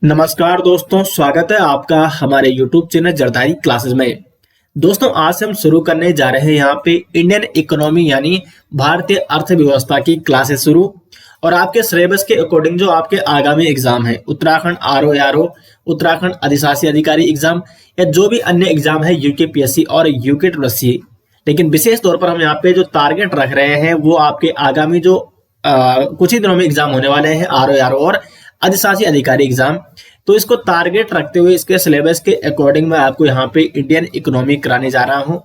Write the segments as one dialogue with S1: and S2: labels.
S1: नमस्कार दोस्तों, स्वागत है आपका हमारे YouTube चैनल जरदारी क्लासेस में। दोस्तों, आज से हम शुरू करने जा रहे हैं यहाँ पे इंडियन इकोनॉमी यानी भारतीय अर्थव्यवस्था की क्लासेस शुरू। और आपके सिलेबस के अकॉर्डिंग जो आपके आगामी एग्जाम है, उत्तराखंड RO, उत्तराखंड अधिशासी अधिकारी एग्जाम या जो भी अन्य एग्जाम है UKPSC और UKTSC, लेकिन विशेष तौर पर हम यहाँ पे जो टारगेट रख रहे हैं वो आपके आगामी जो कुछ ही दिनों में एग्जाम होने वाले हैं RO और अधिशासी अधिकारी एग्जाम। तो इसको टारगेट रखते हुए इसके सिलेबस के अकॉर्डिंग मैं आपको यहाँ पे इंडियन इकोनॉमी कराने जा रहा हूँ।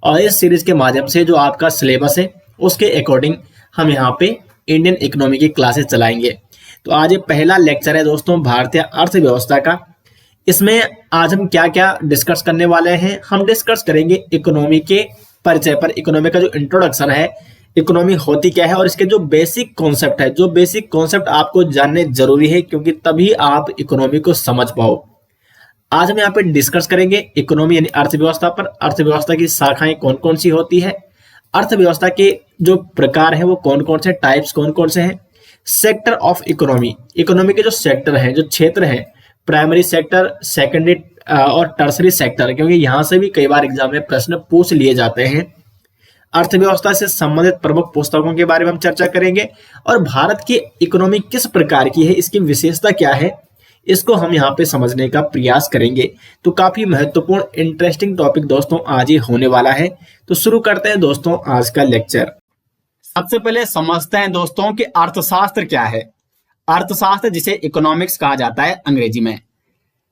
S1: और इस सीरीज के माध्यम से जो आपका सिलेबस है उसके अकॉर्डिंग हम यहाँ पे इंडियन इकोनॉमी की क्लासेस चलाएंगे। तो आज ये पहला लेक्चर है दोस्तों भारतीय अर्थव्यवस्था का। इसमें आज हम क्या क्या डिस्कस करने वाले हैं, हम डिस्कस करेंगे इकोनॉमी के परिचय पर। इकोनॉमी का जो इंट्रोडक्शन है, इकोनॉमी होती क्या है और इसके जो बेसिक कॉन्सेप्ट है, जो बेसिक कॉन्सेप्ट आपको जानने जरूरी है, क्योंकि तभी आप इकोनॉमी को समझ पाओ। आज हम यहाँ पे डिस्कस करेंगे इकोनॉमी यानी अर्थव्यवस्था पर। अर्थव्यवस्था की शाखाएं कौन कौन सी होती है, अर्थव्यवस्था के जो प्रकार है वो कौन कौन से, टाइप्स कौन कौन से हैं, सेक्टर ऑफ इकोनॉमी, इकोनॉमी के जो सेक्टर है, जो क्षेत्र है, प्राइमरी सेक्टर, सेकेंडरी और टर्सरी सेक्टर, क्योंकि यहाँ से भी कई बार एग्जाम में प्रश्न पूछ लिए जाते हैं। अर्थव्यवस्था से संबंधित प्रमुख पुस्तकों के बारे में हम चर्चा करेंगे और भारत की इकोनॉमी किस प्रकार की है, इसकी विशेषता क्या है, इसको हम यहाँ पे समझने का प्रयास करेंगे। तो काफी महत्वपूर्ण इंटरेस्टिंग टॉपिक दोस्तों आज ये होने वाला है। तो शुरू करते हैं दोस्तों आज का लेक्चर।
S2: सबसे पहले समझते हैं दोस्तों कि अर्थशास्त्र क्या है। अर्थशास्त्र जिसे इकोनॉमिक्स कहा जाता है अंग्रेजी में।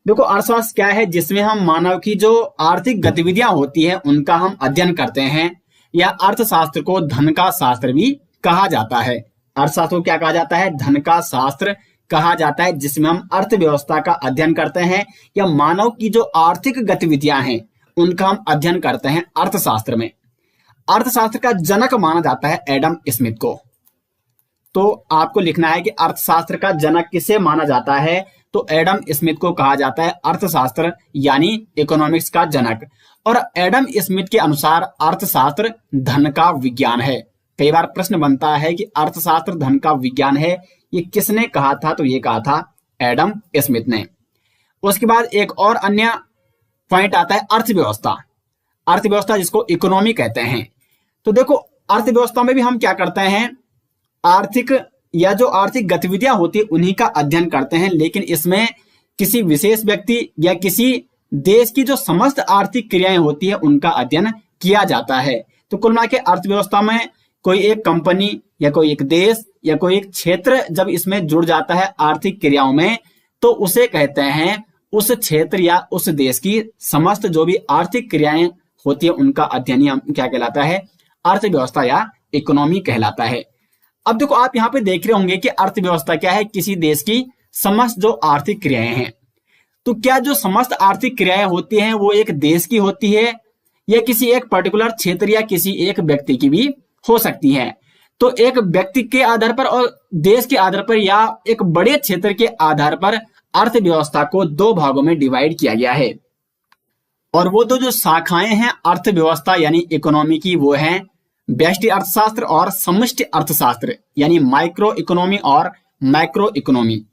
S2: देखो, अर्थशास्त्र क्या है, जिसमें हम मानव की जो आर्थिक गतिविधियां होती है उनका हम अध्ययन करते हैं, या अर्थशास्त्र को धन का शास्त्र भी कहा जाता है। अर्थशास्त्र को क्या कहा जाता है? धन का शास्त्र कहा जाता है, जिसमें हम अर्थव्यवस्था का अध्ययन करते हैं या मानव की जो आर्थिक गतिविधियां हैं उनका हम अध्ययन करते हैं अर्थशास्त्र में। अर्थशास्त्र का जनक माना जाता है एडम स्मिथ को। तो आपको लिखना है कि अर्थशास्त्र का जनक किसे माना जाता है, तो एडम स्मिथ को कहा जाता है अर्थशास्त्र यानी इकोनॉमिक्स का जनक। और एडम स्मिथ के अनुसार अर्थशास्त्र धन का विज्ञान है। कई बार प्रश्न बनता है कि अर्थशास्त्र धन का विज्ञान है, ये किसने कहा था? तो ये कहा था एडम स्मिथ ने। उसके बाद एक और अन्य पॉइंट आता है अर्थव्यवस्था। अर्थव्यवस्था जिसको इकोनॉमी कहते हैं। तो देखो, अर्थव्यवस्था में भी हम क्या करते हैं, आर्थिक या जो आर्थिक गतिविधियां होती है उन्हीं का अध्ययन करते हैं, लेकिन इसमें किसी विशेष व्यक्ति या किसी देश की जो समस्त आर्थिक क्रियाएं होती है उनका अध्ययन किया जाता है। तो कुल मिला के अर्थव्यवस्था में कोई एक कंपनी या कोई एक देश या कोई एक क्षेत्र जब इसमें जुड़ जाता है आर्थिक क्रियाओं में, तो उसे कहते हैं उस क्षेत्र या उस देश की समस्त जो भी आर्थिक क्रियाएं होती है उनका अध्ययन क्या कहलाता है? अर्थव्यवस्था या इकोनॉमी कहलाता है। अब देखो, आप यहाँ पे देख रहे होंगे कि अर्थव्यवस्था क्या है, किसी देश की समस्त जो आर्थिक क्रियाएं हैं। तो क्या जो समस्त आर्थिक क्रियाएं होती हैं वो एक देश की होती है या किसी एक पर्टिकुलर क्षेत्र या किसी एक व्यक्ति की भी हो सकती है? तो एक व्यक्ति के आधार पर और देश के आधार पर या एक बड़े क्षेत्र के आधार पर अर्थव्यवस्था को दो भागों में डिवाइड किया गया है। और वो दो जो शाखाएं हैं अर्थव्यवस्था यानी इकोनॉमी की, वो है व्यष्टि अर्थशास्त्र और समष्टि अर्थशास्त्र यानी माइक्रो इकोनॉमी और मैक्रो इकोनॉमी।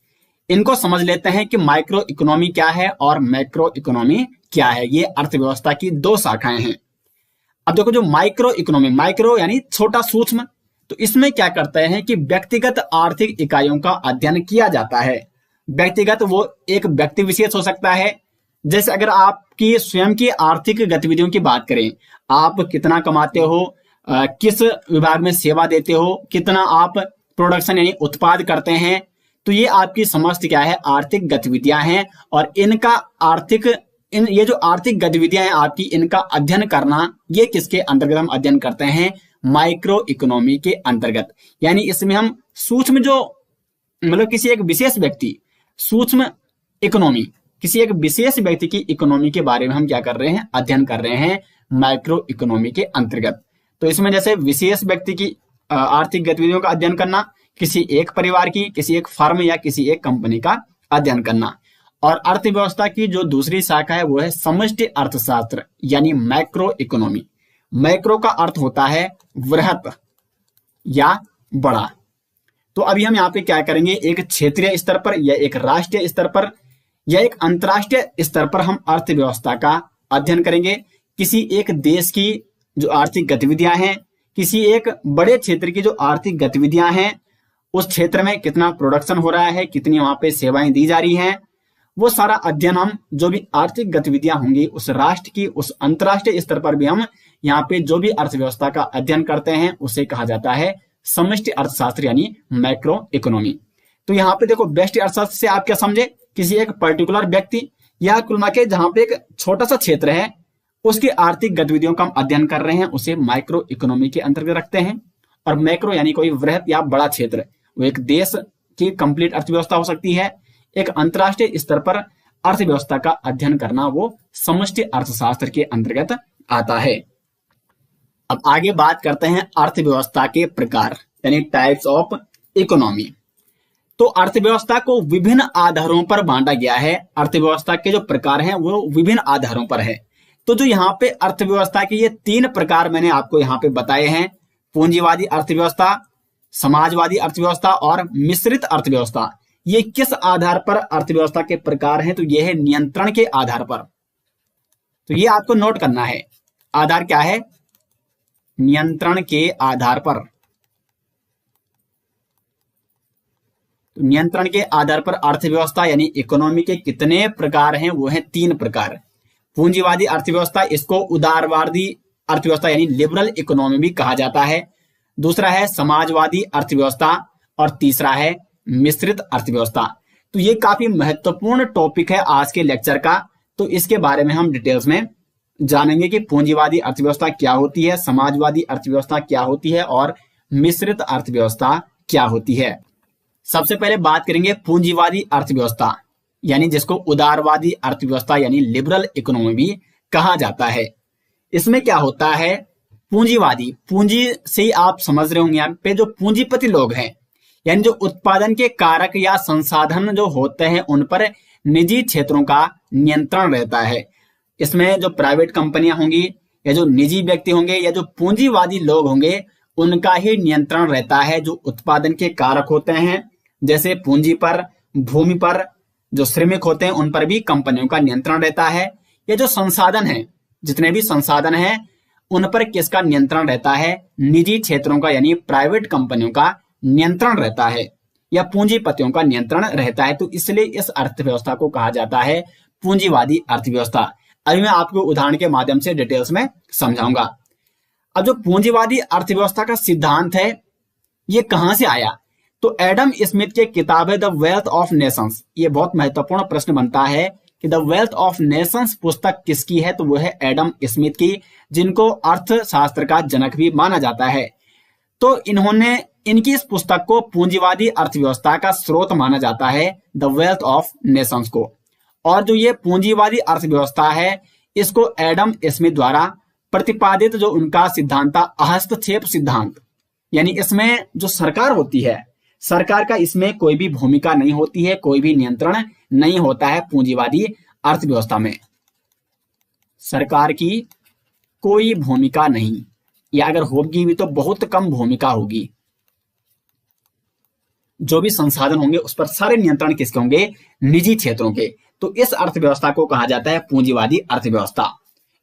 S2: इनको समझ लेते हैं कि माइक्रो इकोनॉमी क्या है और मैक्रो इकोनॉमी क्या है। ये अर्थव्यवस्था की दो शाखाएं हैं। अब देखो, जो माइक्रो इकोनॉमी, माइक्रो यानी छोटा, सूक्ष्म, तो इसमें क्या करते हैं कि व्यक्तिगत आर्थिक इकाइयों का अध्ययन किया जाता है। व्यक्तिगत वो एक व्यक्ति विशेष हो सकता है, जैसे अगर आपकी स्वयं की आर्थिक गतिविधियों की बात करें, आप कितना कमाते हो, किस विभाग में सेवा देते हो, कितना आप प्रोडक्शन यानी उत्पाद करते हैं, तो ये आपकी समस्त क्या है, आर्थिक गतिविधियां हैं। और ये जो आर्थिक गतिविधियां हैं आपकी, इनका अध्ययन करना, ये किसके अंतर्गत हम अध्ययन करते हैं? माइक्रो इकोनॉमी के अंतर्गत। यानी इसमें हम सूक्ष्म जो मतलब किसी एक विशेष व्यक्ति, सूक्ष्म इकोनॉमी, किसी एक विशेष व्यक्ति की इकोनॉमी के बारे में हम क्या कर रहे हैं, अध्ययन कर रहे हैं माइक्रो इकोनॉमी के अंतर्गत। तो इसमें जैसे विशेष व्यक्ति की आर्थिक गतिविधियों का अध्ययन करना, किसी एक परिवार की, किसी एक फर्म या किसी एक कंपनी का अध्ययन करना। और अर्थव्यवस्था की जो दूसरी शाखा है वो है समष्टि अर्थशास्त्र यानी मैक्रो इकोनॉमी। मैक्रो का अर्थ होता है वृहत या बड़ा। तो अभी हम यहाँ पे क्या करेंगे, एक क्षेत्रीय स्तर पर या एक राष्ट्रीय स्तर पर या एक अंतर्राष्ट्रीय स्तर पर हम अर्थव्यवस्था का अध्ययन करेंगे। किसी एक देश की जो आर्थिक गतिविधियां हैं, किसी एक बड़े क्षेत्र की जो आर्थिक गतिविधियां हैं, उस क्षेत्र में कितना प्रोडक्शन हो रहा है, कितनी वहां पे सेवाएं दी जा रही हैं, वो सारा अध्ययन हम जो भी आर्थिक गतिविधियां होंगी उस राष्ट्र की, उस अंतर्राष्ट्रीय स्तर पर भी हम यहाँ पे जो भी अर्थव्यवस्था का अध्ययन करते हैं उसे कहा जाता है समष्टि अर्थशास्त्र यानी मैक्रो इकोनॉमी। तो यहाँ पे देखो व्यष्टि अर्थशास्त्र से आप क्या समझे, किसी एक पर्टिकुलर व्यक्ति या कुल मिला के जहां पे एक छोटा सा क्षेत्र है उसकी आर्थिक गतिविधियों का हम अध्ययन कर रहे हैं, उसे माइक्रो इकोनॉमी के अंतर्गत रखते हैं। और मैक्रो यानी कोई वृहत या बड़ा क्षेत्र, वो एक देश की कंप्लीट अर्थव्यवस्था हो सकती है, एक अंतर्राष्ट्रीय स्तर पर अर्थव्यवस्था का अध्ययन करना वो समष्टि अर्थशास्त्र के अंतर्गत आता है। अब आगे बात करते हैं अर्थव्यवस्था के प्रकार यानी टाइप्स ऑफ इकोनॉमी। तो अर्थव्यवस्था को विभिन्न आधारों पर बांटा गया है। अर्थव्यवस्था के जो प्रकार हैं वो विभिन्न आधारों पर है। तो जो यहाँ पे अर्थव्यवस्था के ये 3 प्रकार मैंने आपको यहाँ पे बताए हैं, पूंजीवादी अर्थव्यवस्था, समाजवादी अर्थव्यवस्था और मिश्रित अर्थव्यवस्था, ये किस आधार पर अर्थव्यवस्था के प्रकार हैं? तो ये है नियंत्रण के आधार पर। तो ये आपको नोट करना है, आधार क्या है? नियंत्रण के आधार पर। तो नियंत्रण के आधार पर अर्थव्यवस्था यानी इकोनॉमी के कितने प्रकार हैं? वो हैं 3 प्रकार। पूंजीवादी अर्थव्यवस्था, इसको उदारवादी अर्थव्यवस्था यानी लिबरल इकोनॉमी भी कहा जाता है। दूसरा है समाजवादी अर्थव्यवस्था और तीसरा है मिश्रित अर्थव्यवस्था। तो ये काफी महत्वपूर्ण टॉपिक है आज के लेक्चर का। तो इसके बारे में हम डिटेल्स में जानेंगे कि पूंजीवादी अर्थव्यवस्था क्या होती है, समाजवादी अर्थव्यवस्था क्या होती है और मिश्रित अर्थव्यवस्था क्या होती है। सबसे पहले बात करेंगे पूंजीवादी अर्थव्यवस्था यानी जिसको उदारवादी अर्थव्यवस्था यानी लिबरल इकोनॉमी भी कहा जाता है। इसमें क्या होता है? पूंजीवादी, पूंजी से आप समझ रहे होंगे यहाँ पे जो पूंजीपति लोग हैं यानी जो उत्पादन के कारक या संसाधन जो होते हैं उन पर निजी क्षेत्रों का नियंत्रण रहता है। इसमें जो प्राइवेट कंपनियां होंगी या जो निजी व्यक्ति होंगे या जो पूंजीवादी लोग होंगे उनका ही नियंत्रण रहता है। जो उत्पादन के कारक होते हैं जैसे पूंजी पर, भूमि पर, जो श्रमिक होते हैं उन पर भी कंपनियों का नियंत्रण रहता है। ये जो संसाधन है, जितने भी संसाधन हैं उन पर किसका नियंत्रण रहता है? निजी क्षेत्रों का यानी प्राइवेट कंपनियों का नियंत्रण रहता है या पूंजीपतियों का नियंत्रण रहता है। तो इसलिए इस अर्थव्यवस्था को कहा जाता है पूंजीवादी अर्थव्यवस्था। अभी मैं आपको उदाहरण के माध्यम से डिटेल्स में समझाऊंगा। अब जो पूंजीवादी अर्थव्यवस्था का सिद्धांत है ये कहां से आया? तो एडम स्मिथ की किताब है द वेल्थ ऑफ नेशंस। ये बहुत महत्वपूर्ण प्रश्न बनता है कि द वेल्थ ऑफ नेशंस पुस्तक किसकी है? तो वो है एडम स्मिथ की, जिनको अर्थशास्त्र का जनक भी माना जाता है। तो इन्होंने इनकी इस पुस्तक को पूंजीवादी अर्थव्यवस्था का स्रोत माना जाता है, द वेल्थ ऑफ नेशंस को। और जो ये पूंजीवादी अर्थव्यवस्था है इसको एडम स्मिथ द्वारा प्रतिपादित जो उनका सिद्धांत था हस्तक्षेप सिद्धांत, यानी इसमें जो सरकार होती है, सरकार का इसमें कोई भी भूमिका नहीं होती है, कोई भी नियंत्रण नहीं होता है पूंजीवादी अर्थव्यवस्था में। सरकार की कोई भूमिका नहीं, या अगर होगी भी तो बहुत कम भूमिका होगी। जो भी संसाधन होंगे उस पर सारे नियंत्रण किसके होंगे? निजी क्षेत्रों के। तो इस अर्थव्यवस्था को कहा जाता है पूंजीवादी अर्थव्यवस्था।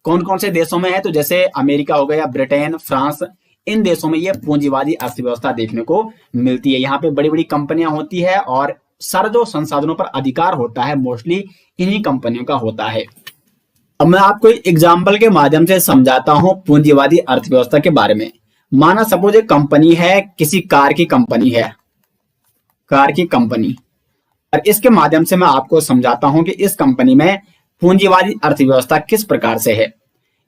S2: कौन कौन से देशों में है? तो जैसे अमेरिका हो गया, ब्रिटेन, फ्रांस, इन देशों में ये पूंजीवादी अर्थव्यवस्था देखने को मिलती है। यहाँ पे बड़ी बड़ी कंपनियां होती है और सारे जो संसाधनों पर अधिकार होता है मोस्टली इन्हीं कंपनियों का होता है। अब मैं आपको एग्जाम्पल के माध्यम से समझाता हूं पूंजीवादी अर्थव्यवस्था के बारे में। माना सपोज एक कंपनी है, किसी कार की कंपनी है, कार की कंपनी, और इसके माध्यम से मैं आपको समझाता हूं कि इस कंपनी में पूंजीवादी अर्थव्यवस्था किस प्रकार से है।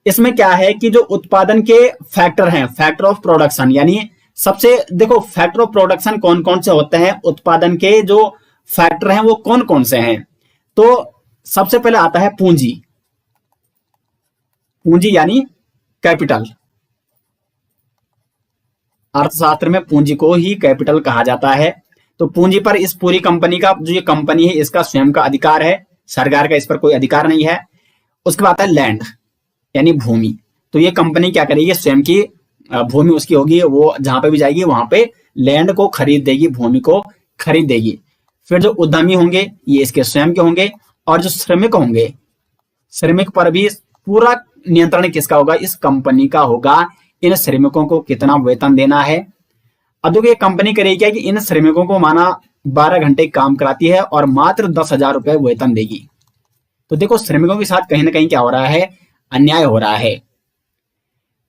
S2: इसमें क्या है कि जो उत्पादन के फैक्टर हैं, फैक्टर ऑफ प्रोडक्शन, यानी सबसे देखो फैक्टर ऑफ प्रोडक्शन कौन कौन से होते हैं, उत्पादन के जो फैक्टर हैं वो कौन कौन से हैं। तो सबसे पहले आता है पूंजी, पूंजी यानी कैपिटल। अर्थशास्त्र में पूंजी को ही कैपिटल कहा जाता है। तो पूंजी पर इस पूरी कंपनी का, जो ये कंपनी है इसका स्वयं का अधिकार है, सरकार का इस पर कोई अधिकार नहीं है। उसके बाद आता है लैंड यानी भूमि। तो ये कंपनी क्या करेगी, स्वयं की भूमि उसकी होगी, वो जहां पे भी जाएगी वहां पे लैंड को खरीद देगी, भूमि को खरीद देगी। फिर जो उद्यमी होंगे ये इसके स्वयं के होंगे, और जो श्रमिक होंगे, श्रमिक पर भी पूरा नियंत्रण किसका होगा? इस कंपनी का होगा। इन श्रमिकों को कितना वेतन देना है। अब देखो ये कंपनी करेगी क्या कि इन श्रमिकों को माना 12 घंटे काम कराती है और मात्र 10,000 रुपए वेतन देगी। तो देखो श्रमिकों के साथ कहीं ना कहीं क्या हो रहा है? अन्याय हो रहा है।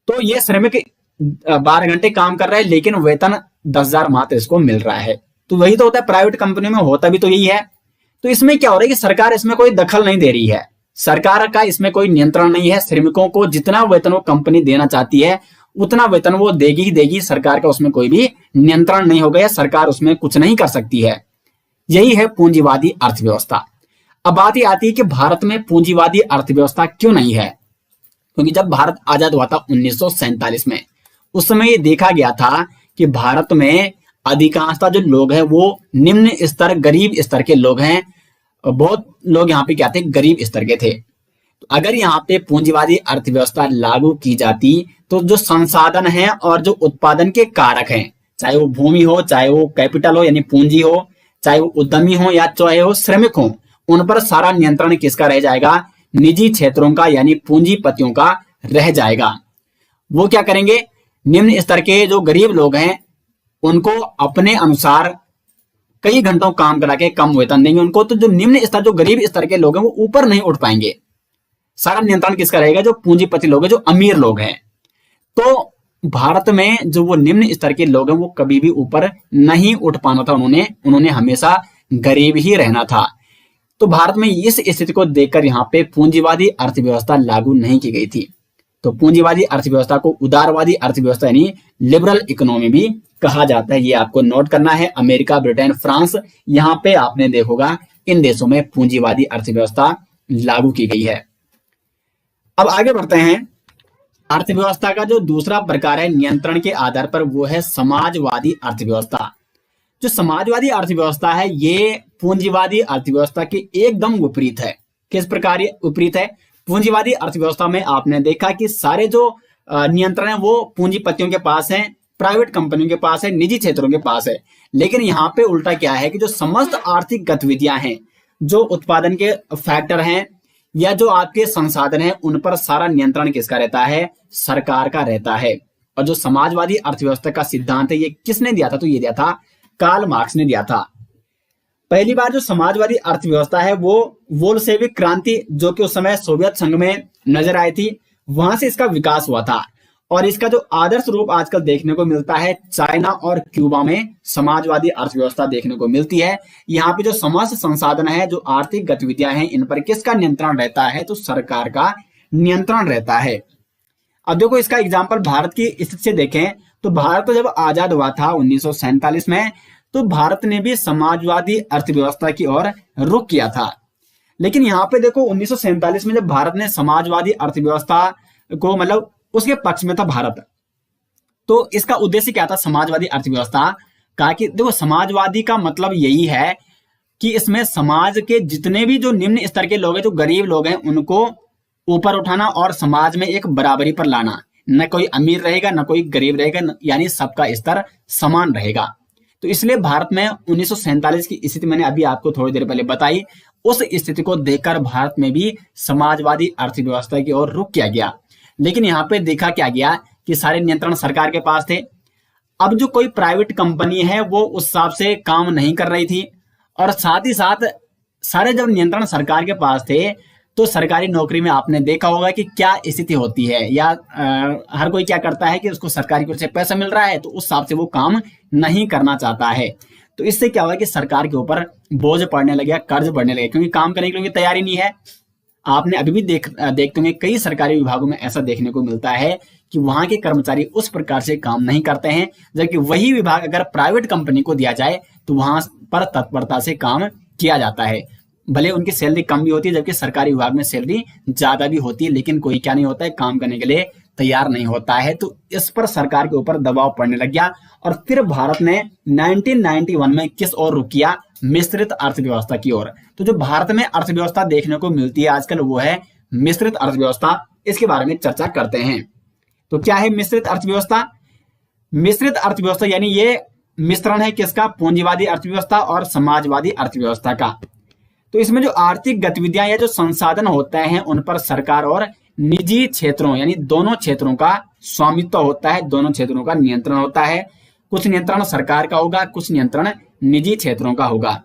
S2: तो ये श्रमिक 12 घंटे काम कर रहा है लेकिन वेतन 10,000 मात्र इसको मिल रहा है। तो वही तो होता है, प्राइवेट कंपनी में होता भी तो यही है। तो इसमें क्या हो रहा है कि सरकार इसमें कोई दखल नहीं दे रही है, सरकार का इसमें कोई नियंत्रण नहीं है। श्रमिकों को जितना वेतन वो कंपनी देना चाहती है उतना वेतन वो देगी ही देगी, सरकार का उसमें कोई भी नियंत्रण नहीं होगा, सरकार उसमें कुछ नहीं कर सकती है। यही है पूंजीवादी अर्थव्यवस्था। अब बात ये आती है कि भारत में पूंजीवादी अर्थव्यवस्था क्यों नहीं है? क्योंकि जब भारत आजाद हुआ था 1947 में, उस समय ये देखा गया था कि भारत में अधिकांशतः जो लोग हैं वो निम्न स्तर, गरीब स्तर के लोग हैं। बहुत लोग यहाँ पे क्या थे? गरीब स्तर के थे। तो अगर यहाँ पे पूंजीवादी अर्थव्यवस्था लागू की जाती तो जो संसाधन है और जो उत्पादन के कारक हैं, चाहे वो भूमि हो, चाहे वो कैपिटल हो यानी पूंजी हो, चाहे वो उद्यमी हो या चाहे वो श्रमिक हो, उन पर सारा नियंत्रण किसका रह जाएगा? निजी क्षेत्रों का यानी पूंजीपतियों का रह जाएगा। वो क्या करेंगे? निम्न स्तर के जो गरीब लोग हैं उनको अपने अनुसार कई घंटों काम करा के कम वेतन देंगे उनको। तो जो निम्न स्तर, जो गरीब स्तर के लोग हैं वो ऊपर नहीं उठ पाएंगे। सारा नियंत्रण किसका रहेगा? जो पूंजीपति लोग हैं, जो अमीर लोग हैं। तो भारत में जो वो निम्न स्तर के लोग हैं वो कभी भी ऊपर नहीं उठ पाना था, उन्होंने हमेशा गरीब ही रहना था। तो भारत में इस स्थिति को देखकर यहाँ पे पूंजीवादी अर्थव्यवस्था लागू नहीं की गई थी। तो पूंजीवादी अर्थव्यवस्था को उदारवादी अर्थव्यवस्था यानी लिबरल इकोनॉमी भी कहा जाता है। ये आपको नोट करना है। अमेरिका, ब्रिटेन, फ्रांस, यहाँ पे आपने देखोगा इन देशों में पूंजीवादी अर्थव्यवस्था लागू की गई है। अब आगे बढ़ते हैं। अर्थव्यवस्था का जो दूसरा प्रकार है नियंत्रण के आधार पर, वो है समाजवादी अर्थव्यवस्था। जो समाजवादी अर्थव्यवस्था है ये पूंजीवादी अर्थव्यवस्था के एकदम विपरीत है। किस प्रकार ये विपरीत है? पूंजीवादी अर्थव्यवस्था में आपने देखा कि सारे जो नियंत्रण है वो पूंजीपतियों के पास है, प्राइवेट कंपनियों के पास है, निजी क्षेत्रों के पास है। लेकिन यहाँ पे उल्टा क्या है कि जो समस्त आर्थिक गतिविधियां हैं, जो उत्पादन के फैक्टर हैं या जो आपके संसाधन हैं, उन पर सारा नियंत्रण किसका रहता है? सरकार का रहता है। और जो समाजवादी अर्थव्यवस्था का सिद्धांत है ये किसने दिया था? तो ये दिया था कार्ल मार्क्स ने दिया था। पहली बार जो समाजवादी अर्थव्यवस्था है वो बोल्शेविक क्रांति, जो कि उस समय सोवियत संघ में नजर आई थी, वहां से इसका विकास हुआ था। और इसका जो आदर्श रूप आजकल देखने को मिलता है चाइना और क्यूबा में समाजवादी अर्थव्यवस्था देखने को मिलती है। यहाँ पे जो समस्त संसाधन है, जो आर्थिक गतिविधियां हैं, इन पर किसका नियंत्रण रहता है? तो सरकार का नियंत्रण रहता है। अब देखो इसका एग्जाम्पल भारत की स्थिति से देखें तो भारत जब आजाद हुआ था 1947 में, तो भारत ने भी समाजवादी अर्थव्यवस्था की ओर रुख किया था। लेकिन यहाँ पे देखो 1947 में जब भारत ने समाजवादी अर्थव्यवस्था को, मतलब उसके पक्ष में था भारत, तो इसका उद्देश्य क्या था समाजवादी अर्थव्यवस्था का? कि देखो समाजवादी का मतलब यही है कि इसमें समाज के जितने भी जो निम्न स्तर के लोग हैं, जो गरीब लोग हैं, उनको ऊपर उठाना और समाज में एक बराबरी पर लाना। न कोई अमीर रहेगा न कोई गरीब रहेगा, यानी सबका स्तर समान रहेगा। तो इसलिए भारत में 1947 की स्थिति मैंने अभी आपको थोड़ी देर पहले बताई, उस स्थिति को देखकर भारत में भी समाजवादी अर्थव्यवस्था की ओर रुख किया गया। लेकिन यहाँ पे देखा क्या गया कि सारे नियंत्रण सरकार के पास थे। अब जो कोई प्राइवेट कंपनी है वो उस हिसाब से काम नहीं कर रही थी, और साथ ही साथ सारे जब नियंत्रण सरकार के पास थे तो सरकारी नौकरी में आपने देखा होगा कि क्या स्थिति होती है, या हर कोई क्या करता है कि उसको सरकारी की ओर से पैसा मिल रहा है तो उस हिसाब से वो काम नहीं करना चाहता है। तो इससे क्या हुआ कि सरकार के ऊपर बोझ पड़ने लगे, कर्ज बढ़ने लगे, क्योंकि काम करने के लिए तैयारी नहीं है। आपने अभी भी देखते होंगे कई सरकारी विभागों में ऐसा देखने को मिलता है कि वहां के कर्मचारी उस प्रकार से काम नहीं करते हैं, जबकि वही विभाग अगर प्राइवेट कंपनी को दिया जाए तो वहां पर तत्परता से काम किया जाता है। भले उनकी सैलरी कम भी होती है, जबकि सरकारी विभाग में सैलरी ज्यादा भी होती है, लेकिन कोई क्या नहीं होता है, काम करने के लिए तैयार नहीं होता है। तो इस पर सरकार के ऊपर दबाव पड़ने लग गया, और फिर भारत ने 1991 में किस ओर रुख किया? मिश्रित अर्थव्यवस्था की ओर। तो जो भारत में अर्थव्यवस्था देखने को मिलती है आजकल वो है मिश्रित अर्थव्यवस्था। इसके बारे में चर्चा करते हैं। तो क्या है मिश्रित अर्थव्यवस्था? मिश्रित अर्थव्यवस्था यानी ये मिश्रण है किसका? पूंजीवादी अर्थव्यवस्था और समाजवादी अर्थव्यवस्था का। तो इसमें जो आर्थिक गतिविधियां या जो संसाधन होते हैं उन पर सरकार और निजी क्षेत्रों यानी दोनों क्षेत्रों का स्वामित्व होता है, दोनों क्षेत्रों का नियंत्रण होता है। कुछ नियंत्रण सरकार का होगा, कुछ नियंत्रण निजी क्षेत्रों का होगा।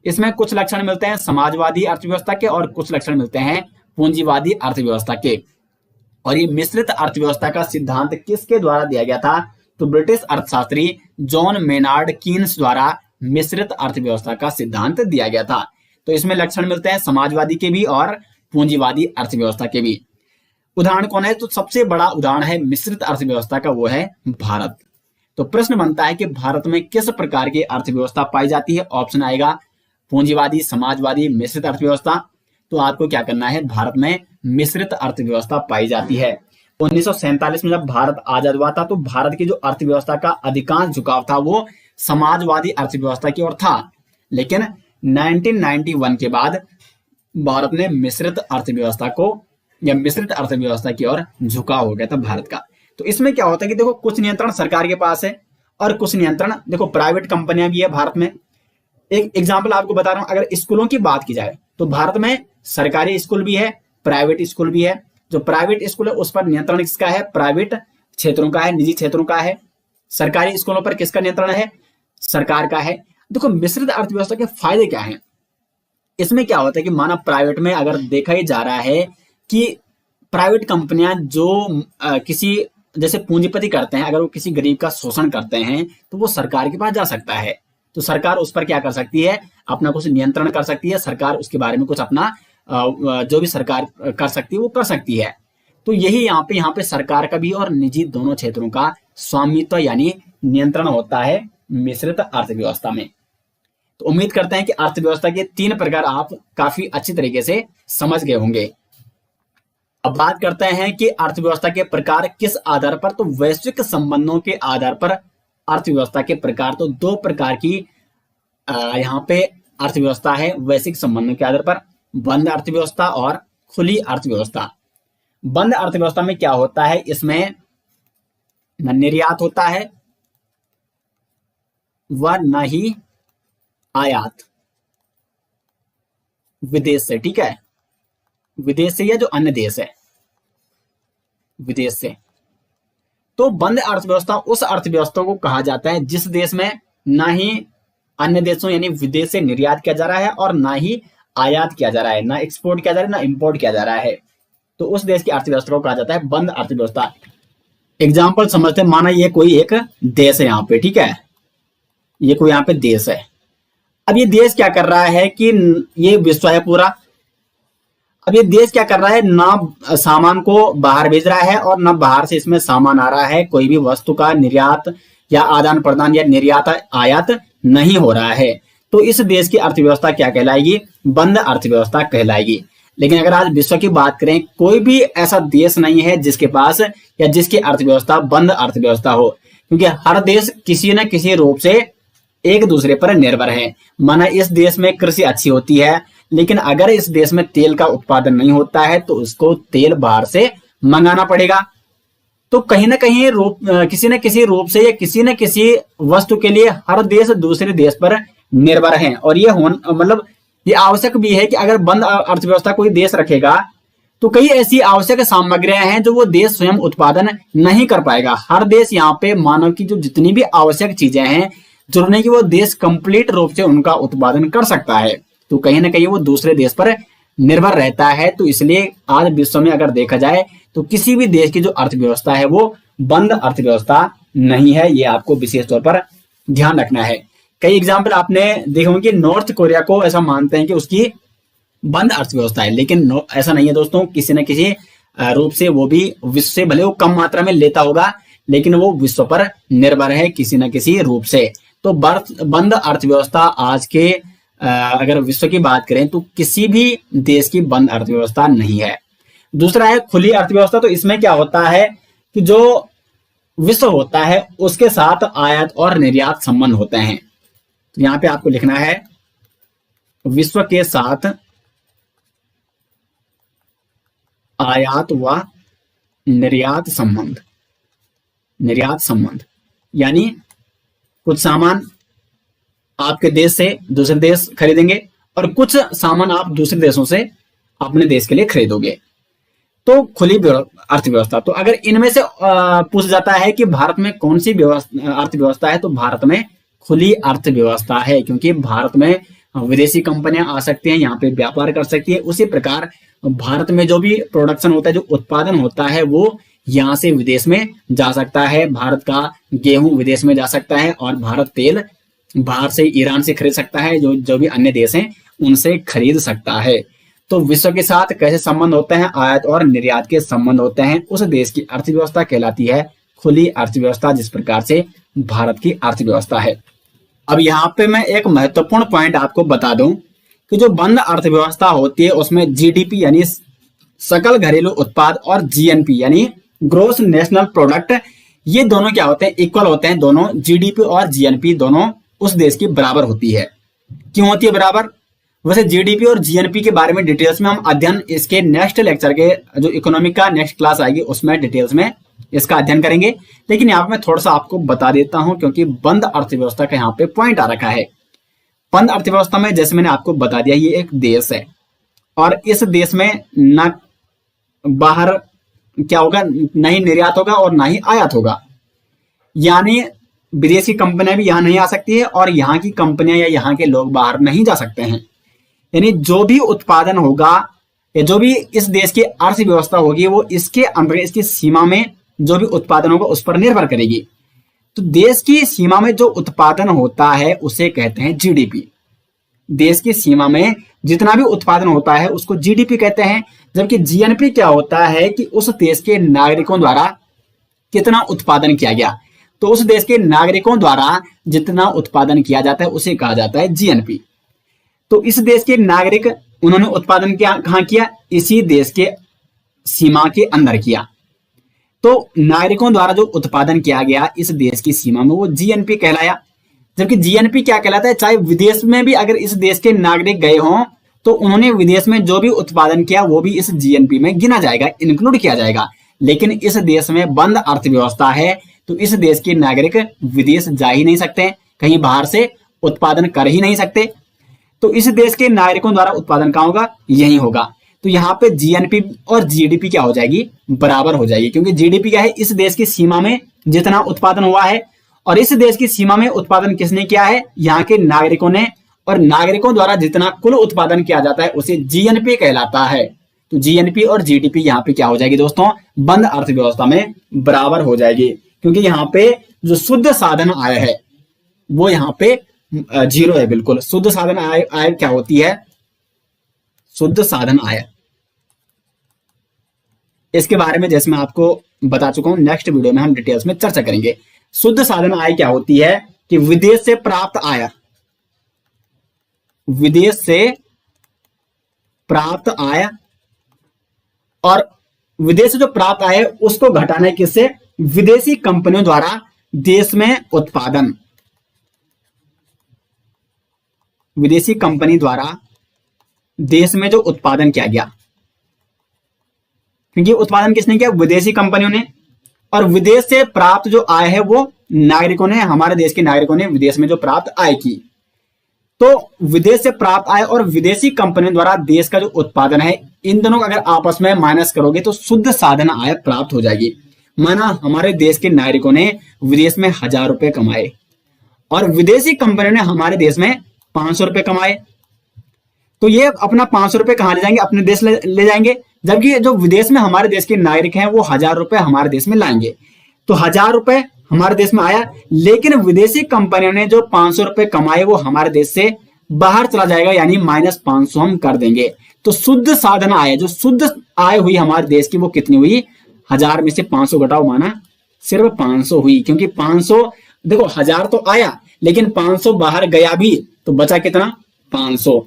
S2: इसमें कुछ लक्षण मिलते हैं समाजवादी अर्थव्यवस्था के और कुछ लक्षण मिलते हैं पूंजीवादी अर्थव्यवस्था के। और ये मिश्रित अर्थव्यवस्था का सिद्धांत किसके द्वारा दिया गया था? तो ब्रिटिश अर्थशास्त्री जॉन मेनार्ड कीन्स द्वारा मिश्रित अर्थव्यवस्था का सिद्धांत दिया गया था। तो इसमें लक्षण मिलते हैं समाजवादी के भी और पूंजीवादी अर्थव्यवस्था के भी। उदाहरण कौन है? तो सबसे बड़ा उदाहरण है मिश्रित अर्थव्यवस्था का, वो है भारत। तो प्रश्न बनता है कि भारत में किस प्रकार की अर्थव्यवस्था पाई जाती है? ऑप्शन आएगा पूंजीवादी, समाजवादी, मिश्रित अर्थव्यवस्था। तो आपको क्या करना है? भारत में मिश्रित अर्थव्यवस्था पाई जाती है। 1947 में जब भारत आजाद हुआ था तो भारत की जो अर्थव्यवस्था का अधिकांश झुकाव था वो समाजवादी अर्थव्यवस्था की ओर था, लेकिन 1991 के बाद भारत ने मिश्रित अर्थव्यवस्था को या मिश्रित अर्थव्यवस्था की ओर झुकाव हो गया था भारत का। तो इसमें क्या होता है कि देखो कुछ नियंत्रण सरकार के पास है और कुछ नियंत्रण देखो प्राइवेट कंपनियां भी है भारत में। एक एग्जांपल आपको बता रहा हूं, अगर स्कूलों की बात की जाए तो भारत में सरकारी स्कूल भी है, प्राइवेट स्कूल भी है। जो प्राइवेट स्कूल है उस पर नियंत्रण किसका है? प्राइवेट क्षेत्रों का है, निजी क्षेत्रों का है। सरकारी स्कूलों पर किसका नियंत्रण है? सरकार का है। देखो मिश्रित अर्थव्यवस्था के फायदे क्या हैं? इसमें क्या होता है कि माना प्राइवेट में अगर देखा ही जा रहा है कि प्राइवेट कंपनियां जो किसी जैसे पूंजीपति करते हैं, अगर वो किसी गरीब का शोषण करते हैं तो वो सरकार के पास जा सकता है। तो सरकार उस पर क्या कर सकती है? अपना कुछ नियंत्रण कर सकती है। सरकार उसके बारे में कुछ अपना जो भी सरकार कर सकती है वो कर सकती है। तो यही यहाँ पे सरकार का भी और निजी दोनों क्षेत्रों का स्वामित्व यानी नियंत्रण होता है मिश्रित अर्थव्यवस्था में। तो उम्मीद करते हैं कि अर्थव्यवस्था के 3 प्रकार आप काफी अच्छी तरीके से समझ गए होंगे। अब बात करते हैं कि अर्थव्यवस्था के प्रकार किस आधार पर? तो वैश्विक संबंधों के आधार पर अर्थव्यवस्था के प्रकार। तो 2 प्रकार की यहाँ पे अर्थव्यवस्था है वैश्विक संबंधों के आधार पर, बंद अर्थव्यवस्था और खुली अर्थव्यवस्था। बंद अर्थव्यवस्था में क्या होता है? इसमें न निर्यात होता है व न ही आयात विदेश से, ठीक है, विदेश से या जो अन्य देश है विदेश से। तो बंद अर्थव्यवस्था उस अर्थव्यवस्था को कहा जाता है जिस देश में ना ही अन्य देशों यानी विदेश से निर्यात किया जा रहा है और ना ही आयात किया जा रहा है, ना एक्सपोर्ट किया जा रहा है, ना इंपोर्ट किया जा रहा है। तो उस देश की अर्थव्यवस्था को कहा जाता है बंद अर्थव्यवस्था। एग्जाम्पल समझते हैं, माना ये कोई एक देश है यहाँ पे, ठीक है, ये कोई यहाँ पे देश है। अब ये देश क्या कर रहा है कि ये विश्व है पूरा। अब ये देश क्या कर रहा है? ना सामान को बाहर भेज रहा है और ना बाहर से इसमें सामान आ रहा है। कोई भी वस्तु का निर्यात या आदान प्रदान या निर्यात आयात नहीं हो रहा है। तो इस देश की अर्थव्यवस्था क्या कहलाएगी? बंद अर्थव्यवस्था कहलाएगी। लेकिन अगर आज विश्व की बात करें, कोई भी ऐसा देश नहीं है जिसके पास या जिसकी अर्थव्यवस्था बंद अर्थव्यवस्था हो, क्योंकि हर देश किसी न किसी रूप से एक दूसरे पर निर्भर है। माना इस देश में कृषि अच्छी होती है, लेकिन अगर इस देश में तेल का उत्पादन नहीं होता है तो उसको तेल बाहर से मंगाना पड़ेगा। तो कहीं ना कहीं किसी न किसी रूप से या किसी न किसी वस्तु के लिए हर देश दूसरे देश पर निर्भर है। और ये मतलब ये आवश्यक भी है कि अगर बंद अर्थव्यवस्था कोई देश रखेगा तो कई ऐसी आवश्यक सामग्रियां हैं जो वो देश स्वयं उत्पादन नहीं कर पाएगा। हर देश यहाँ पे मानव की जो जितनी भी आवश्यक चीजें हैं जरूरी नहीं कि वो देश कंप्लीट रूप से उनका उत्पादन कर सकता है। तो कहीं ना कहीं वो दूसरे देश पर निर्भर रहता है। तो इसलिए आज विश्व में अगर देखा जाए तो किसी भी देश की जो अर्थव्यवस्था है वो बंद अर्थव्यवस्था नहीं है। ये आपको विशेष तौर पर ध्यान रखना है। कई एग्जाम्पल आपने देखे होंगे कि नॉर्थ कोरिया को ऐसा मानते हैं कि उसकी बंद अर्थव्यवस्था है, लेकिन ऐसा नहीं है दोस्तों। किसी न किसी रूप से वो भी विश्व से भले वो कम मात्रा में लेता होगा, लेकिन वो विश्व पर निर्भर है किसी न किसी रूप से। तो बंद अर्थव्यवस्था आज के अगर विश्व की बात करें तो किसी भी देश की बंद अर्थव्यवस्था नहीं है। दूसरा है खुली अर्थव्यवस्था। तो इसमें क्या होता है कि जो विश्व होता है उसके साथ आयात और निर्यात संबंध होते हैं। तो यहां पे आपको लिखना है विश्व के साथ आयात व निर्यात संबंध। निर्यात संबंध यानी कुछ सामान आपके देश से दूसरे देश खरीदेंगे और कुछ सामान आप दूसरे देशों से अपने देश के लिए खरीदोगे। तो खुली अर्थव्यवस्था। तो अगर इनमें से पूछा जाता है कि भारत में कौन सी अर्थव्यवस्था है, तो भारत में खुली अर्थव्यवस्था है, क्योंकि भारत में विदेशी कंपनियां आ सकती हैं, यहाँ पे व्यापार कर सकती है। उसी प्रकार भारत में जो भी प्रोडक्शन होता है, जो उत्पादन होता है, वो यहाँ से विदेश में जा सकता है। भारत का गेहूं विदेश में जा सकता है और भारत तेल बाहर से ईरान से खरीद सकता है, जो भी अन्य देश हैं उनसे खरीद सकता है। तो विश्व के साथ कैसे संबंध होते हैं? आयात और निर्यात के संबंध होते हैं। उस देश की अर्थव्यवस्था कहलाती है खुली अर्थव्यवस्था, जिस प्रकार से भारत की अर्थव्यवस्था है। अब यहाँ पे मैं एक महत्वपूर्ण पॉइंट आपको बता दूं कि जो बंद अर्थव्यवस्था होती है उसमें जीडीपी यानी सकल घरेलू उत्पाद और जीएनपी यानी ग्रोस नेशनल प्रोडक्ट, ये दोनों क्या होते हैं? इक्वल होते हैं। दोनों जीडीपी और जीएनपी दोनों उस देश की बराबर होती है। क्यों होती है बराबर? वैसे जीडीपी और जीएनपी के बारे में डिटेल्स में हम अध्ययन इसके नेक्स्ट लेक्चर के जो इकोनॉमिक का नेक्स्ट क्लास आएगी उसमें डिटेल्स में इसका अध्ययन करेंगे। लेकिन यहाँ पे मैं थोड़ा सा आपको बता देता हूं, क्योंकि बंद अर्थव्यवस्था का यहाँ पे पॉइंट आ रखा है। बंद अर्थव्यवस्था में जैसे मैंने आपको बता दिया, ये एक देश है और इस देश में ना बाहर क्या होगा, ना ही निर्यात होगा और ना ही आयात होगा। यानी विदेशी कंपनियां भी यहाँ नहीं आ सकती है और यहाँ की कंपनियां या यहाँ के लोग बाहर नहीं जा सकते हैं। यानी जो भी उत्पादन होगा या जो भी इस देश की अर्थव्यवस्था होगी वो इसके अंदर, इसकी सीमा में जो भी उत्पादन होगा उस पर निर्भर करेगी। तो देश की सीमा में जो उत्पादन होता है उसे कहते हैं जीडीपी। देश की सीमा में जितना भी उत्पादन होता है उसको जीडीपी कहते हैं। जबकि जीएनपी क्या होता है कि उस देश के नागरिकों द्वारा कितना उत्पादन किया गया, तो उस देश के नागरिकों द्वारा जितना उत्पादन किया जाता है उसे कहा जाता है जीएनपी। तो इस देश के नागरिक उन्होंने उत्पादन कहां किया? इसी देश के सीमा के अंदर किया। तो नागरिकों द्वारा जो उत्पादन किया गया इस देश की सीमा में वो जीएनपी कहलाया। जबकि जीएनपी क्या कहलाता है? चाहे विदेश में भी अगर इस देश के नागरिक गए हों तो उन्होंने विदेश में जो भी उत्पादन किया वो भी इस जीएनपी में गिना जाएगा, इंक्लूड किया जाएगा। लेकिन इस देश में बंद अर्थव्यवस्था है तो इस देश के नागरिक विदेश जा ही नहीं सकते, कहीं बाहर से उत्पादन कर ही नहीं सकते। तो इस देश के नागरिकों द्वारा उत्पादन कहां होगा? यही होगा। तो यहाँ पे जीएनपी और जीडीपी क्या हो जाएगी? बराबर हो जाएगी, क्योंकि जीडीपी क्या है? इस देश की सीमा में जितना उत्पादन हुआ है, और इस देश की सीमा में उत्पादन किसने किया है? यहाँ के नागरिकों ने। और नागरिकों द्वारा जितना कुल उत्पादन किया जाता है उसे जीएनपी कहलाता है। तो जीएनपी और जीडीपी यहाँ पे क्या हो जाएगी दोस्तों? बंद अर्थव्यवस्था में बराबर हो जाएगी, क्योंकि यहाँ पे जो शुद्ध साधन आय है वो यहाँ पे जीरो है। बिल्कुल शुद्ध साधन आय क्या होती है? शुद्ध साधन आय, इसके बारे में जैसे मैं आपको बता चुका हूं, नेक्स्ट वीडियो में हम डिटेल्स में चर्चा करेंगे। शुद्ध साधन आय क्या होती है कि विदेश से प्राप्त आय, विदेश से प्राप्त आय, और विदेश से जो प्राप्त आय है उसको घटाना है किससे? विदेशी कंपनियों द्वारा देश में उत्पादन, विदेशी कंपनी द्वारा देश में जो उत्पादन किया गया, क्योंकि उत्पादन किसने किया? विदेशी कंपनियों ने। और विदेश से प्राप्त जो आय है वो नागरिकों ने, हमारे देश के नागरिकों ने विदेश में जो प्राप्त आय की। तो विदेश से प्राप्त आय और विदेशी कंपनियों द्वारा देश का जो उत्पादन है, इन दोनों को अगर आपस में माइनस करोगे तो शुद्ध साधन आय प्राप्त हो जाएगी। माना हमारे देश के नागरिकों ने विदेश में 1000 रुपए कमाए और विदेशी कंपनियों ने हमारे देश में 500 रुपए कमाए, तो ये अपना 500 रुपए कहां ले जाएंगे? अपने देश ले जाएंगे। जबकि जो विदेश में हमारे देश के नागरिक हैं वो 1000 रुपए हमारे देश में लाएंगे। तो 1000 रुपए हमारे देश में आया, लेकिन विदेशी कंपनियों ने जो 500 रुपए कमाए वो हमारे देश से बाहर चला जाएगा, यानी -500 हम कर देंगे। तो शुद्ध साधन आय, जो शुद्ध आय हुई हमारे देश की, वो कितनी हुई? 1000 में से 500 घटाओ, माना सिर्फ 500 हुई। क्योंकि 500 देखो 1000 तो आया लेकिन 500 बाहर गया भी, तो बचा कितना? 500।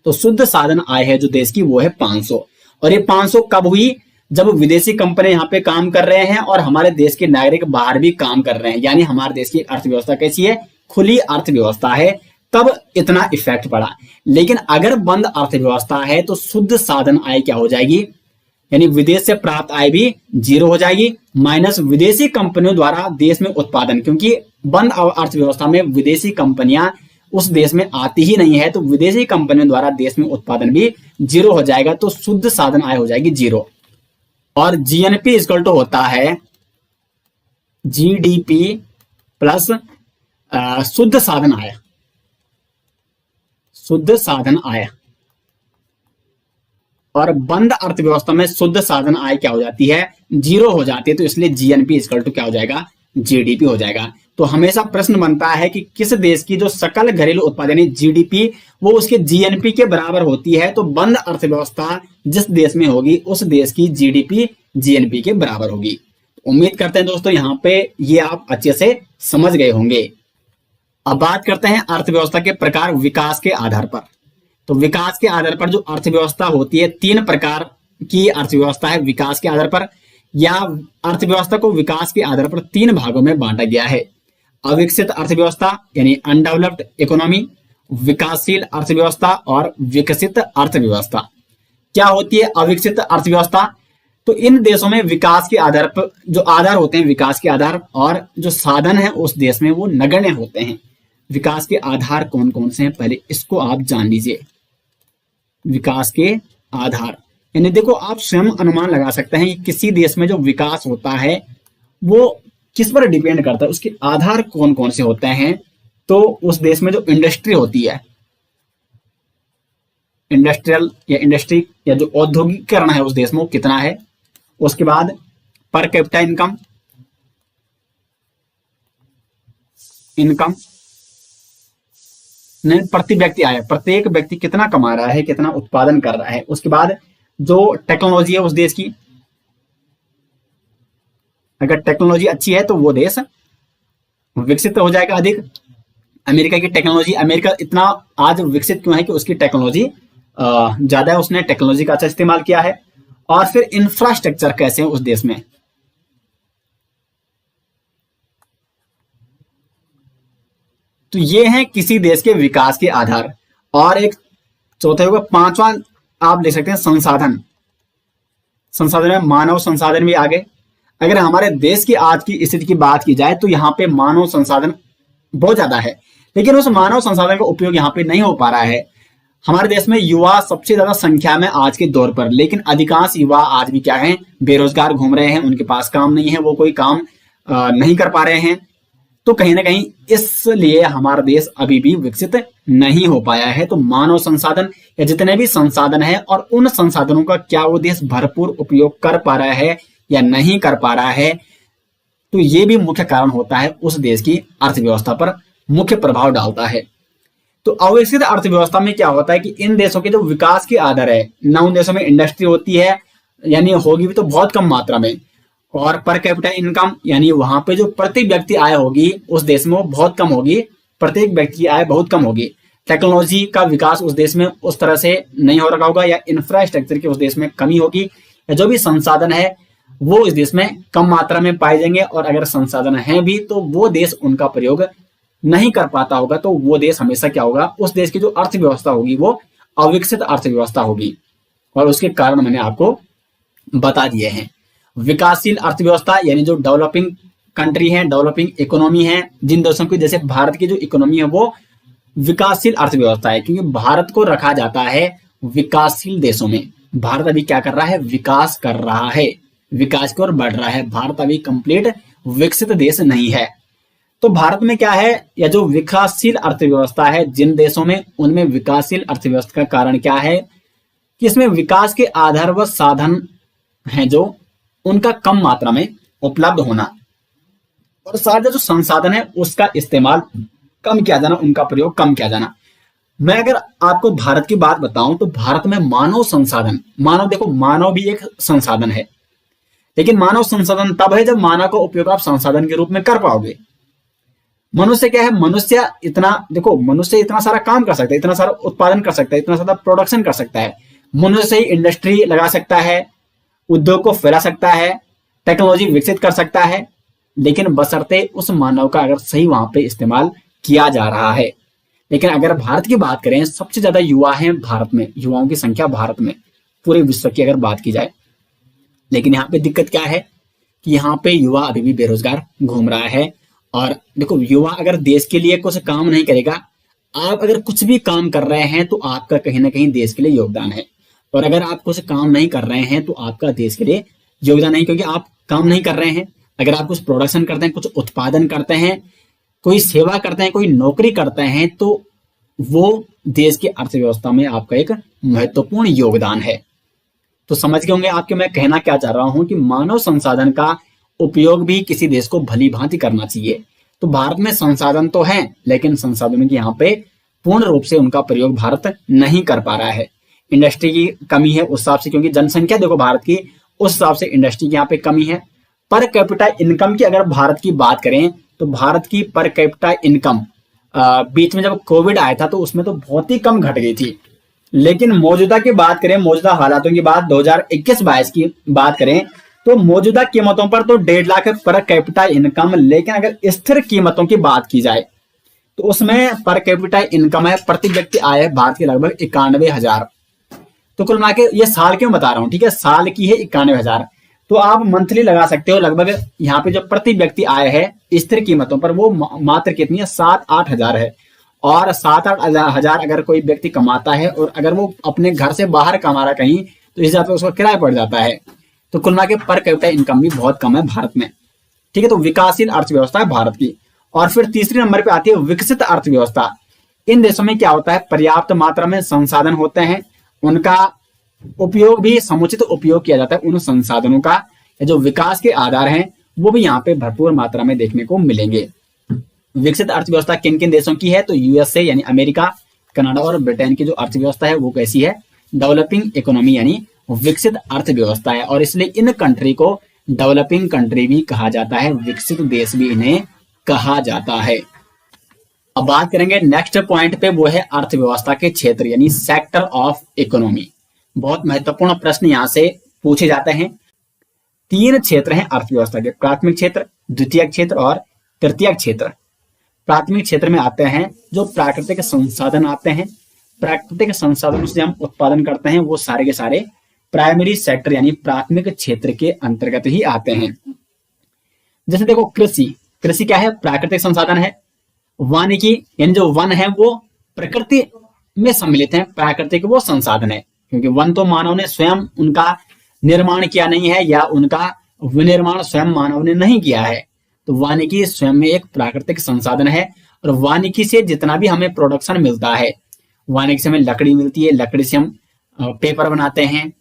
S2: तो शुद्ध साधन आय है जो देश की वो है 500। और ये 500 कब हुई? जब विदेशी कंपनी यहाँ पे काम कर रहे हैं और हमारे देश के नागरिक बाहर भी काम कर रहे हैं, यानी हमारे देश की अर्थव्यवस्था कैसी है? खुली अर्थव्यवस्था है, तब इतना इफेक्ट पड़ा। लेकिन अगर बंद अर्थव्यवस्था है तो शुद्ध साधन आय क्या हो जाएगी? यानी विदेश से प्राप्त आय भी 0 हो जाएगी, माइनस विदेशी कंपनियों द्वारा देश में उत्पादन, क्योंकि बंद अर्थव्यवस्था में विदेशी कंपनियां उस देश में आती ही नहीं है, तो विदेशी कंपनियों द्वारा देश में उत्पादन भी जीरो हो जाएगा, तो शुद्ध साधन आय हो जाएगी जीरो। और जीएनपी इक्वल टू होता है जीडीपी प्लस शुद्ध साधन आय, शुद्ध साधन आय। और बंद अर्थव्यवस्था में शुद्ध साधन आय क्या हो जाती है, जीरो हो जाती है, तो इसलिए जीएनपी इक्वल टू क्या हो जाएगा, जीडीपी हो जाएगा। तो हमेशा प्रश्न बनता है कि किस देश की जो सकल घरेलू उत्पाद यानी जीडीपी वो उसके जीएनपी के बराबर होती है, तो बंद अर्थव्यवस्था जिस देश में होगी उस देश की जीडीपी जीएनपी के बराबर होगी। उम्मीद करते हैं दोस्तों यहाँ पे ये आप अच्छे से समझ गए होंगे। अब बात करते हैं अर्थव्यवस्था के प्रकार विकास के आधार पर। तो विकास के आधार पर जो अर्थव्यवस्था होती है, तीन प्रकार की अर्थव्यवस्था है विकास के आधार पर, या अर्थव्यवस्था को विकास के आधार पर तीन भागों में बांटा गया है। अविकसित अर्थव्यवस्था यानी अनडेवलप्ड इकोनॉमी, विकासशील अर्थव्यवस्था और विकसित अर्थव्यवस्था। क्या होती है अविकसित अर्थव्यवस्था? तो इन देशों में विकास के आधार पर जो आधार होते हैं, विकास के आधार और जो साधन है उस देश में वो नगण्य होते हैं। विकास के आधार कौन कौन से हैं पहले इसको आप जान लीजिए। विकास के आधार यानी देखो आप स्वयं अनुमान लगा सकते हैं कि किसी देश में जो विकास होता है वो किस पर डिपेंड करता है, उसके आधार कौन कौन से होते हैं। तो उस देश में जो इंडस्ट्री होती है, इंडस्ट्रियल या इंडस्ट्री या जो औद्योगिकरण है उस देश में वो कितना है। उसके बाद पर कैपिटा इनकम, इनकम नहीं प्रति व्यक्ति आय, प्रत्येक व्यक्ति कितना कमा रहा है, कितना उत्पादन कर रहा है। उसके बाद जो टेक्नोलॉजी है उस देश की, अगर टेक्नोलॉजी अच्छी है तो वो देश विकसित हो जाएगा अधिक। अमेरिका की टेक्नोलॉजी, अमेरिका इतना आज विकसित क्यों है कि उसकी टेक्नोलॉजी ज्यादा है, उसने टेक्नोलॉजी का अच्छा इस्तेमाल किया है। और फिर इंफ्रास्ट्रक्चर कैसे है उस देश में, तो ये है किसी देश के विकास के आधार। और एक चौथा होगा, पांचवा आप देख सकते हैं संसाधन। संसाधन में मानव संसाधन भी आगे। अगर हमारे देश की आज की स्थिति की बात की जाए तो यहाँ पे मानव संसाधन बहुत ज्यादा है, लेकिन उस मानव संसाधन का उपयोग यहाँ पे नहीं हो पा रहा है। हमारे देश में युवा सबसे ज्यादा संख्या में आज के दौर पर, लेकिन अधिकांश युवा आज भी क्या है, बेरोजगार घूम रहे हैं, उनके पास काम नहीं है, वो कोई काम नहीं कर पा रहे हैं। तो कहीं ना कहीं इसलिए हमारा देश अभी भी विकसित नहीं हो पाया है। तो मानव संसाधन या जितने भी संसाधन है और उन संसाधनों का क्या वो देश भरपूर उपयोग कर पा रहा है या नहीं कर पा रहा है, तो ये भी मुख्य कारण होता है, उस देश की अर्थव्यवस्था पर मुख्य प्रभाव डालता है। तो अविकसित अर्थव्यवस्था में क्या होता है कि इन देशों के जो विकास के आधार है, न उन देशों में इंडस्ट्री होती है, यानी होगी भी तो बहुत कम मात्रा में, और पर कैपिटा इनकम यानी वहां पे जो प्रति व्यक्ति आय होगी उस देश में वो बहुत कम होगी, प्रत्येक व्यक्ति की आय बहुत कम होगी। टेक्नोलॉजी का विकास उस देश में उस तरह से नहीं हो रखा होगा, या इंफ्रास्ट्रक्चर की उस देश में कमी होगी, या जो भी संसाधन है वो इस देश में कम मात्रा में पाए जाएंगे, और अगर संसाधन है भी तो वो देश उनका प्रयोग नहीं कर पाता होगा। तो वो देश हमेशा क्या होगा, उस देश की जो अर्थव्यवस्था होगी वो अविकसित अर्थव्यवस्था होगी, और उसके कारण मैंने आपको बता दिए हैं। विकासशील अर्थव्यवस्था यानी जो डेवलपिंग कंट्री है, डेवलपिंग इकोनॉमी है, जिन देशों की जैसे भारत की जो इकोनॉमी है वो विकासशील अर्थव्यवस्था है, क्योंकि भारत को रखा जाता है विकासशील देशों में। भारत अभी क्या कर रहा है, विकास कर रहा है, विकास की ओर बढ़ रहा है। भारत अभी कंप्लीट विकसित देश नहीं है। तो भारत में क्या है, या जो विकासशील अर्थव्यवस्था है जिन देशों में, उनमें विकासशील अर्थव्यवस्था का कारण क्या है कि इसमें विकास के आधार व साधन हैं जो उनका कम मात्रा में उपलब्ध होना, और साथ जो संसाधन है उसका इस्तेमाल कम किया जाना, उनका प्रयोग कम किया जाना। मैं अगर आपको भारत की बात बताऊं तो भारत में मानव संसाधन, मानव देखो मानव भी एक संसाधन है, लेकिन मानव संसाधन तब है जब मानव का उपयोग आप संसाधन के रूप में कर पाओगे। मनुष्य क्या है, मनुष्य इतना देखो, मनुष्य इतना सारा काम कर सकता है, इतना सारा उत्पादन कर सकता है, इतना सारा प्रोडक्शन कर सकता है। मनुष्य ही इंडस्ट्री लगा सकता है, उद्योग को फैला सकता है, टेक्नोलॉजी विकसित कर सकता है, लेकिन बशर्ते उस मानव का अगर सही वहां पे इस्तेमाल किया जा रहा है। लेकिन अगर भारत की बात करें, सबसे ज्यादा युवा हैं भारत में, युवाओं की संख्या भारत में पूरे विश्व की अगर बात की जाए, लेकिन यहाँ पे दिक्कत क्या है कि यहाँ पे युवा अभी भी बेरोजगार घूम रहा है। और देखो युवा अगर देश के लिए कुछ काम नहीं करेगा, आप अगर कुछ भी काम कर रहे हैं तो आपका कहीं ना कहीं देश के लिए योगदान है, और अगर आप कुछ काम नहीं कर रहे हैं तो आपका देश के लिए योगदान नहीं, क्योंकि आप काम नहीं कर रहे हैं। अगर आप कुछ प्रोडक्शन करते हैं, कुछ उत्पादन करते हैं, कोई सेवा करते हैं, कोई नौकरी करते हैं, तो वो देश की अर्थव्यवस्था में आपका एक महत्वपूर्ण योगदान है। तो समझ गए होंगे आपके मैं कहना क्या चाह रहा हूं कि मानव संसाधन का उपयोग भी किसी देश को भली भांति करना चाहिए। तो भारत में संसाधन तो है, लेकिन संसाधनों की यहाँ पे पूर्ण रूप से उनका प्रयोग भारत नहीं कर पा रहा है। इंडस्ट्री की कमी है उस हिसाब से, क्योंकि जनसंख्या देखो भारत की, उस हिसाब से इंडस्ट्री की यहाँ पे कमी है। पर कैपिटा इनकम की अगर भारत की बात करें तो भारत की पर कैपिटा इनकम बीच में जब कोविड आया था तो उसमें तो बहुत ही कम घट गई थी। लेकिन मौजूदा की बात करें, मौजूदा हालातों की बात 2021-22 की बात करें तो मौजूदा कीमतों पर तो 1.5 लाख पर कैपिटा इनकम, लेकिन अगर स्थिर कीमतों की बात की जाए तो उसमें पर कैपिटा इनकम है, प्रति व्यक्ति आय है भारत की लगभग 91,000। तो कुल मिला के ये साल क्यों बता रहा हूं, ठीक है, साल की है 91,000। तो आप मंथली लगा सकते हो, लगभग यहाँ पे जो प्रति व्यक्ति आय है स्थिर कीमतों पर वो मात्र कितनी है, 7-8 हजार है। और 7-8 हजार अगर कोई व्यक्ति कमाता है और अगर वो अपने घर से बाहर कमा रहा कहीं, तो इस हिसाब से उसका किराया पड़ जाता है। तो कुल मिला के पर कैपिटा इनकम भी बहुत कम है भारत में, ठीक है। तो विकासशील अर्थव्यवस्था है भारत की। और फिर तीसरे नंबर पे आती है विकसित अर्थव्यवस्था। इन देशों में क्या होता है, पर्याप्त मात्रा में संसाधन होते हैं, उनका उपयोग भी समुचित उपयोग किया जाता है, उन संसाधनों का जो विकास के आधार हैं वो भी यहाँ पे भरपूर मात्रा में देखने को मिलेंगे। विकसित अर्थव्यवस्था किन किन देशों की है, तो यूएसए यानी अमेरिका, कनाडा और ब्रिटेन की जो अर्थव्यवस्था है वो कैसी है, डेवलपिंग इकोनॉमी यानी विकसित अर्थव्यवस्था है। और इसलिए इन कंट्री को डेवलपिंग कंट्री भी कहा जाता है, विकसित देश भी इन्हें कहा जाता है। अब बात करेंगे नेक्स्ट पॉइंट पे, वो है अर्थव्यवस्था के क्षेत्र यानी सेक्टर ऑफ इकोनॉमी। बहुत महत्वपूर्ण प्रश्न यहां से पूछे जाते हैं। 3 क्षेत्र हैं अर्थव्यवस्था के, प्राथमिक क्षेत्र, द्वितीयक क्षेत्र और तृतीयक क्षेत्र। प्राथमिक क्षेत्र में आते हैं जो प्राकृतिक संसाधन आते हैं, प्राकृतिक संसाधनों से हम उत्पादन करते हैं, वो सारे के सारे प्राइमरी सेक्टर यानी प्राथमिक क्षेत्र के अंतर्गत ही आते हैं। जैसे देखो कृषि, कृषि क्या है, प्राकृतिक संसाधन है। वानिकी यानी जो वन है वो प्रकृति में सम्मिलित है, प्राकृतिक वो संसाधन है, क्योंकि वन तो मानव ने स्वयं उनका निर्माण किया नहीं है या उनका विनिर्माण स्वयं मानव ने नहीं किया है। तो वानिकी स्वयं में एक प्राकृतिक संसाधन है। और वानिकी से जितना भी हमें प्रोडक्शन मिलता है, वानिकी से हमें लकड़ी मिलती है, लकड़ी से हम पेपर बनाते हैं,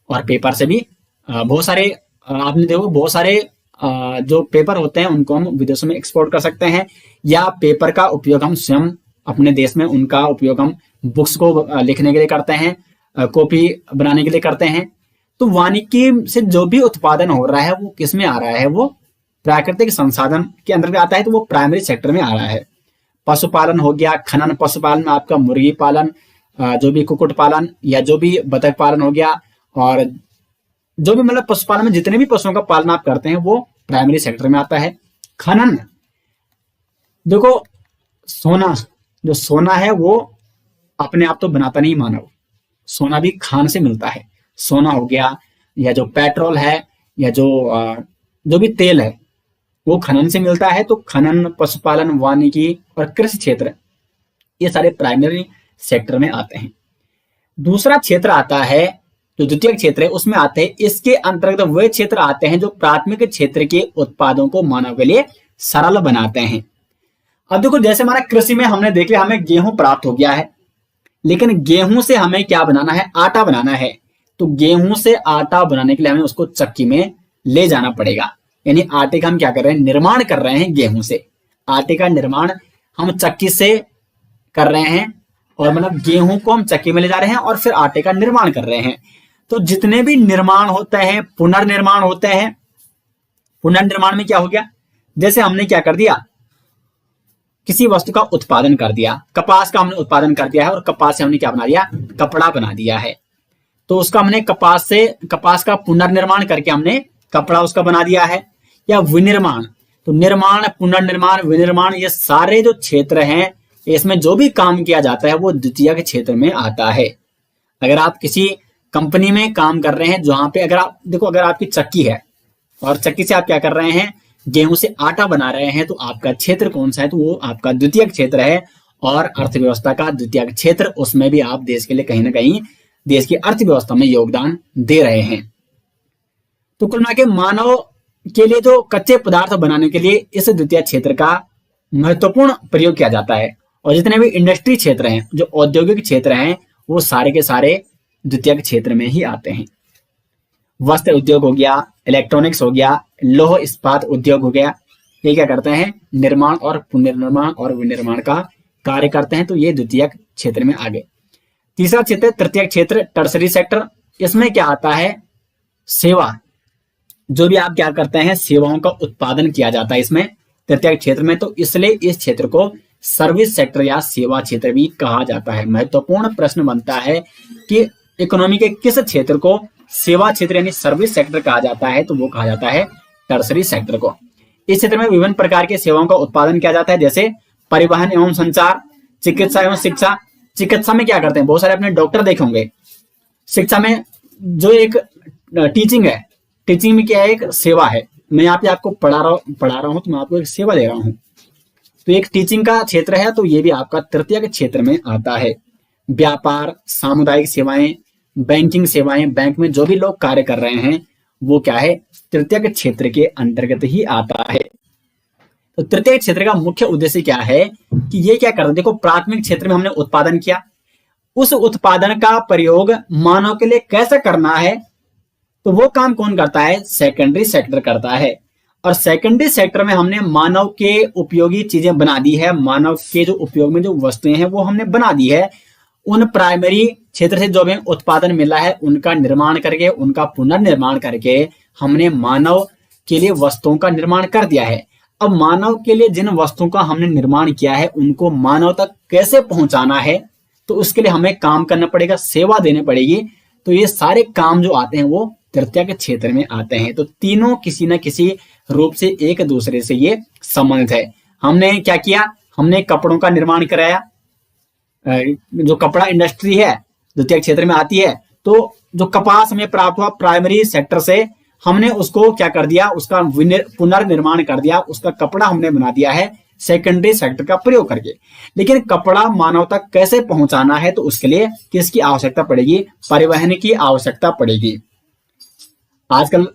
S2: और पेपर से भी बहुत सारे आपने देखो बहुत सारे जो पेपर होते हैं उनको हम विदेशों में एक्सपोर्ट कर सकते हैं, या पेपर का उपयोग हम स्वयं अपने देश में उनका उपयोग हम बुक्स को लिखने के लिए करते हैं, कॉपी बनाने के लिए करते हैं। तो वानिकी से जो भी उत्पादन हो रहा है वो किस में आ रहा है, वो प्राकृतिक संसाधन के अंदर आता है, तो वो प्राइमरी सेक्टर में आ रहा है। पशुपालन हो गया, खनन पशुपालन में आपका मुर्गी पालन, जो भी कुक्कुट पालन या जो भी बतख पालन हो गया, और जो भी मतलब पशुपालन में जितने भी पशुओं का पालन आप करते हैं वो प्राइमरी सेक्टर में आता है। खनन, देखो सोना, जो सोना है वो अपने आप तो बनाता नहीं मानव, सोना भी खान से मिलता है। सोना हो गया, या जो पेट्रोल है, या जो भी तेल है वो खनन से मिलता है। तो खनन, पशुपालन, वानिकी और कृषि क्षेत्र ये सारे प्राइमरी सेक्टर में आते हैं। दूसरा क्षेत्र आता है जो द्वितीयक क्षेत्र है, उसमें आते हैं, इसके अंतर्गत वे क्षेत्र आते हैं जो प्राथमिक क्षेत्र के उत्पादों को मानव के लिए सरल बनाते हैं। अब देखो जैसे हमारा कृषि में हमने देख लिया, हमें गेहूं प्राप्त हो गया है, लेकिन गेहूं से हमें क्या बनाना है, आटा बनाना है। तो गेहूं से आटा बनाने के लिए हमें उसको चक्की में ले जाना पड़ेगा, यानी आटे का हम क्या कर रहे हैं, निर्माण कर रहे हैं गेहूं से। आटे का निर्माण हम चक्की से कर रहे हैं, और मतलब गेहूं को हम चक्की में ले जा रहे हैं और फिर आटे का निर्माण कर रहे हैं। तो जितने भी निर्माण होते हैं, पुनर्निर्माण होते हैं। पुनर्निर्माण में क्या हो गया, जैसे हमने क्या कर दिया, किसी वस्तु का उत्पादन कर दिया, कपास का हमने उत्पादन कर दिया है, और कपास से हमने क्या बना दिया, कपड़ा बना दिया है। तो उसका हमने कपास का पुनर्निर्माण करके हमने कपड़ा उसका बना दिया है। या विनिर्माण, तो निर्माण, पुनर्निर्माण, विनिर्माण, ये सारे जो क्षेत्र हैं इसमें जो भी काम किया जाता है वो द्वितीयक क्षेत्र में आता है। अगर आप किसी कंपनी में काम कर रहे हैं जहां पे अगर आप देखो, अगर आपकी चक्की है और चक्की से आप क्या कर रहे हैं, गेहूं से आटा बना रहे हैं, तो आपका क्षेत्र कौन सा है, तो वो आपका द्वितीयक क्षेत्र है। और अर्थव्यवस्था का द्वितीय क्षेत्र, उसमें भी आप देश के लिए कहीं ना कहीं देश की अर्थव्यवस्था में योगदान दे रहे हैं। तो कुल मिला के मानव के लिए जो कच्चे पदार्थ बनाने के लिए इस द्वितीय क्षेत्र का महत्वपूर्ण प्रयोग किया जाता है। और जितने भी इंडस्ट्री क्षेत्र हैं, जो औद्योगिक क्षेत्र हैं, वो सारे के सारे द्वितीय क्षेत्र में ही आते हैं। वस्त्र उद्योग हो गया, इलेक्ट्रॉनिक्स हो गया, लौह इस्पात उद्योग हो गया, ये क्या करते हैं, निर्माण और पुनर्निर्माण और विनिर्माण का कार्य करते हैं। तो ये द्वितीय क्षेत्र में आ गए। तीसरा क्षेत्र तृतीय क्षेत्र, टर्सरी सेक्टर। इसमें क्या आता है, सेवा, जो भी आप क्या करते हैं, सेवाओं का उत्पादन किया जाता है इसमें तृतीय क्षेत्र में। तो इसलिए इस क्षेत्र को सर्विस सेक्टर या सेवा क्षेत्र भी कहा जाता है। महत्वपूर्ण प्रश्न बनता है कि इकोनॉमी के किस क्षेत्र को सेवा क्षेत्र यानी सर्विस सेक्टर कहा जाता है, तो वो कहा जाता है टर्सरी सेक्टर को। इस क्षेत्र में विभिन्न प्रकार के सेवाओं का उत्पादन किया जाता है, जैसे परिवहन एवं संचार, चिकित्सा एवं शिक्षा। चिकित्सा में क्या करते हैं, बहुत सारे अपने डॉक्टर देखे होंगे। शिक्षा में जो एक टीचिंग है, टीचिंग में क्या है, एक सेवा है। मैं यहाँ पे आपको पढ़ा रहा हूँ तो मैं आपको एक सेवा दे रहा हूँ, तो एक टीचिंग का क्षेत्र है। तो ये भी आपका तृतीय क्षेत्र में आता है। व्यापार, सामुदायिक सेवाएं, बैंकिंग सेवाएं, बैंक में जो भी लोग कार्य कर रहे हैं वो क्या है, तृतीय क्षेत्र के अंतर्गत ही आता है। तो तृतीय क्षेत्र का मुख्य उद्देश्य क्या है कि ये क्या करते हैं, देखो प्राथमिक क्षेत्र में हमने उत्पादन किया, उस उत्पादन का प्रयोग मानव के लिए कैसे करना है, तो वो काम कौन करता है, सेकेंडरी सेक्टर करता है। और सेकेंडरी सेक्टर में हमने मानव के उपयोगी चीजें बना दी है, मानव के जो उपयोग में जो वस्तुएं हैं वो हमने बना दी है। उन प्राइमरी क्षेत्र से जो हमें उत्पादन मिला है उनका निर्माण करके, उनका पुनर्निर्माण करके हमने मानव के लिए वस्तुओं का निर्माण कर दिया है। अब मानव के लिए जिन वस्तुओं का हमने निर्माण किया है उनको मानव तक कैसे पहुंचाना है, तो उसके लिए हमें काम करना पड़ेगा, सेवा देनी पड़ेगी। तो ये सारे काम जो आते हैं वो तृतीय के क्षेत्र में आते हैं। तो तीनों किसी न किसी रूप से एक दूसरे से ये संबंधित है। हमने क्या किया, हमने कपड़ों का निर्माण कराया, जो कपड़ा इंडस्ट्री है द्वितीय क्षेत्र में आती है। तो जो कपास हमें प्राप्त हुआ प्राइमरी सेक्टर से, हमने उसको क्या कर दिया, उसका पुनर्निर्माण कर दिया, उसका कपड़ा हमने बना दिया है सेकेंडरी सेक्टर का प्रयोग करके। लेकिन कपड़ा मानव तक कैसे पहुंचाना है, तो उसके लिए किसकी आवश्यकता पड़ेगी, परिवहन की आवश्यकता पड़ेगी। आजकल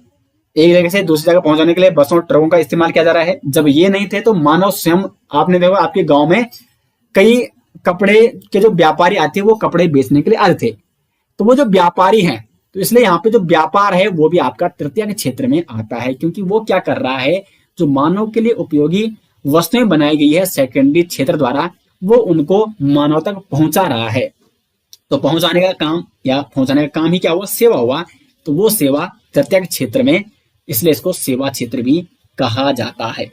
S2: एक जगह से दूसरी जगह पहुंचाने के लिए बसों ट्रकों का इस्तेमाल किया जा रहा है। जब ये नहीं थे तो मानव स्वयं, आपने देखा आपके गांव में कई कपड़े के जो व्यापारी आते हैं वो कपड़े बेचने के लिए आते थे। तो वो जो व्यापारी हैं, तो इसलिए यहाँ पे जो व्यापार है वो भी आपका तृतीय क्षेत्र में आता है, क्योंकि वो क्या कर रहा है, जो मानव के लिए उपयोगी वस्तुएं बनाई गई है सेकेंडरी क्षेत्र द्वारा, वो उनको मानव तक पहुंचा रहा है। तो पहुंचाने का काम या पहुंचाने का काम ही क्या हुआ, सेवा हुआ। तो वो सेवा तृतीय क्षेत्र में, इसलिए इसको सेवा क्षेत्र भी कहा जाता है।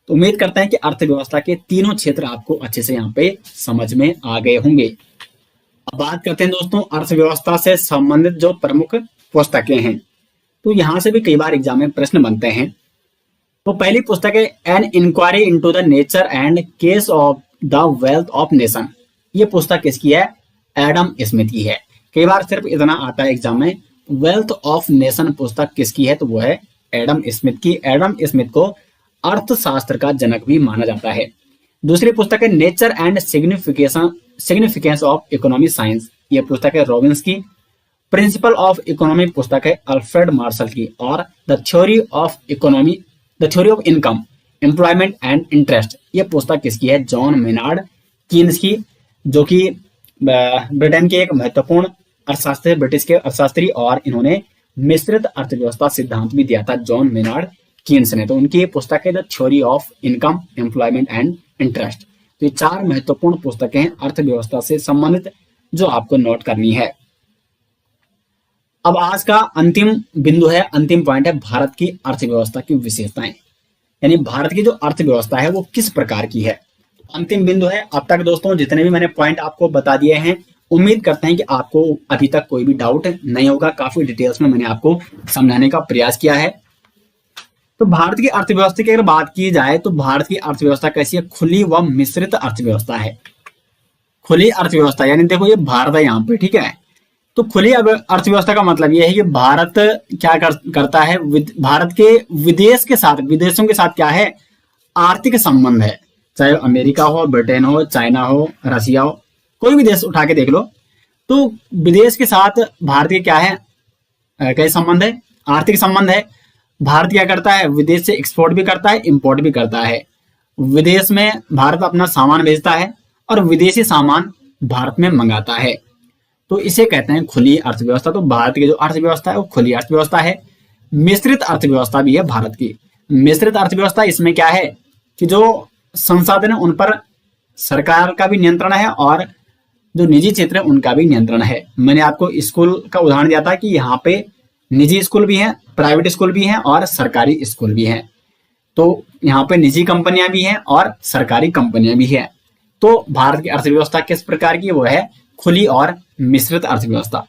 S2: तो उम्मीद करते हैं कि अर्थव्यवस्था के तीनों क्षेत्र आपको अच्छे से यहाँ पे समझ में आ गए होंगे। अब बात करते हैं दोस्तों अर्थव्यवस्था से संबंधित जो प्रमुख पुस्तकें हैं। तो यहां से भी कई बार एग्जाम में प्रश्न बनते हैं। तो पहली पुस्तक है an inquiry into the nature and case of the wealth of nation. ये पुस्तक किसकी है, एडम स्मिथ की है। कई बार सिर्फ इतना आता है एग्जाम में, वेल्थ ऑफ नेशन पुस्तक किसकी है, तो वो है एडम स्मिथ की। एडम स्मिथ को अर्थशास्त्र का जनक भी माना जाता है। दूसरी पुस्तक है nature and significance of economic science. ये पुस्तक है रॉबिन्स की। प्रिंसिपल ऑफ इकोनॉमी पुस्तक है अल्फ्रेड मार्शल की। और the theory of income, employment and interest, ये पुस्तक किसकी है, जॉन मेनार्ड कीन्स की, जो कि ब्रिटेन के एक महत्वपूर्ण अर्थशास्त्री, ब्रिटिश के अर्थशास्त्री, और इन्होंने मिश्रित अर्थव्यवस्था सिद्धांत भी दिया था जॉन मेनार्ड कीन्स ने। तो उनकी पुस्तक है the theory of income, employment and interest. तो ये चार महत्वपूर्ण पुस्तकें हैं अर्थव्यवस्था से संबंधित जो आपको नोट करनी है। अब आज का अंतिम बिंदु है, अंतिम पॉइंट है भारत की अर्थव्यवस्था की विशेषताएं, यानी भारत की जो अर्थव्यवस्था है वो किस प्रकार की है। अंतिम बिंदु है। अब तक दोस्तों जितने भी मैंने पॉइंट आपको बता दिए हैं, उम्मीद करते हैं कि आपको अभी तक कोई भी डाउट नहीं होगा। काफी डिटेल्स में मैंने आपको समझाने का प्रयास किया है। तो भारत की अर्थव्यवस्था की अगर बात की जाए तो भारत की अर्थव्यवस्था कैसी है, खुली व मिश्रित अर्थव्यवस्था है। खुली अर्थव्यवस्था यानी देखो ये भारत है यहाँ पे, ठीक है। तो खुली अर्थव्यवस्था का मतलब यह है कि भारत क्या करता है, भारत के विदेशों के साथ क्या है, आर्थिक संबंध है। चाहे अमेरिका हो, ब्रिटेन हो, चाइना हो, रसिया हो, कोई भी देश उठा के देख लो, तो विदेश के साथ भारत के क्या है, कई संबंध है, आर्थिक संबंध है। भारत क्या करता है, विदेश से एक्सपोर्ट भी करता है, इंपोर्ट भी करता है। विदेश में भारत अपना सामान भेजता है और विदेशी सामान भारत में मंगाता है, तो इसे कहते हैं खुली अर्थव्यवस्था। तो भारत की जो अर्थव्यवस्था है वो खुली अर्थव्यवस्था है। मिश्रित अर्थव्यवस्था भी है भारत की। मिश्रित अर्थव्यवस्था इसमें क्या है कि जो संसाधन है उन पर सरकार का भी नियंत्रण है और जो निजी क्षेत्र है उनका भी नियंत्रण है। मैंने आपको स्कूल का उदाहरण दिया था कि यहाँ पे निजी स्कूल भी हैं, प्राइवेट स्कूल भी हैं और सरकारी स्कूल भी हैं। तो यहाँ पे निजी कंपनियां भी हैं और सरकारी कंपनियां भी हैं। तो भारत की अर्थव्यवस्था किस प्रकार की, वो है खुली और मिश्रित अर्थव्यवस्था।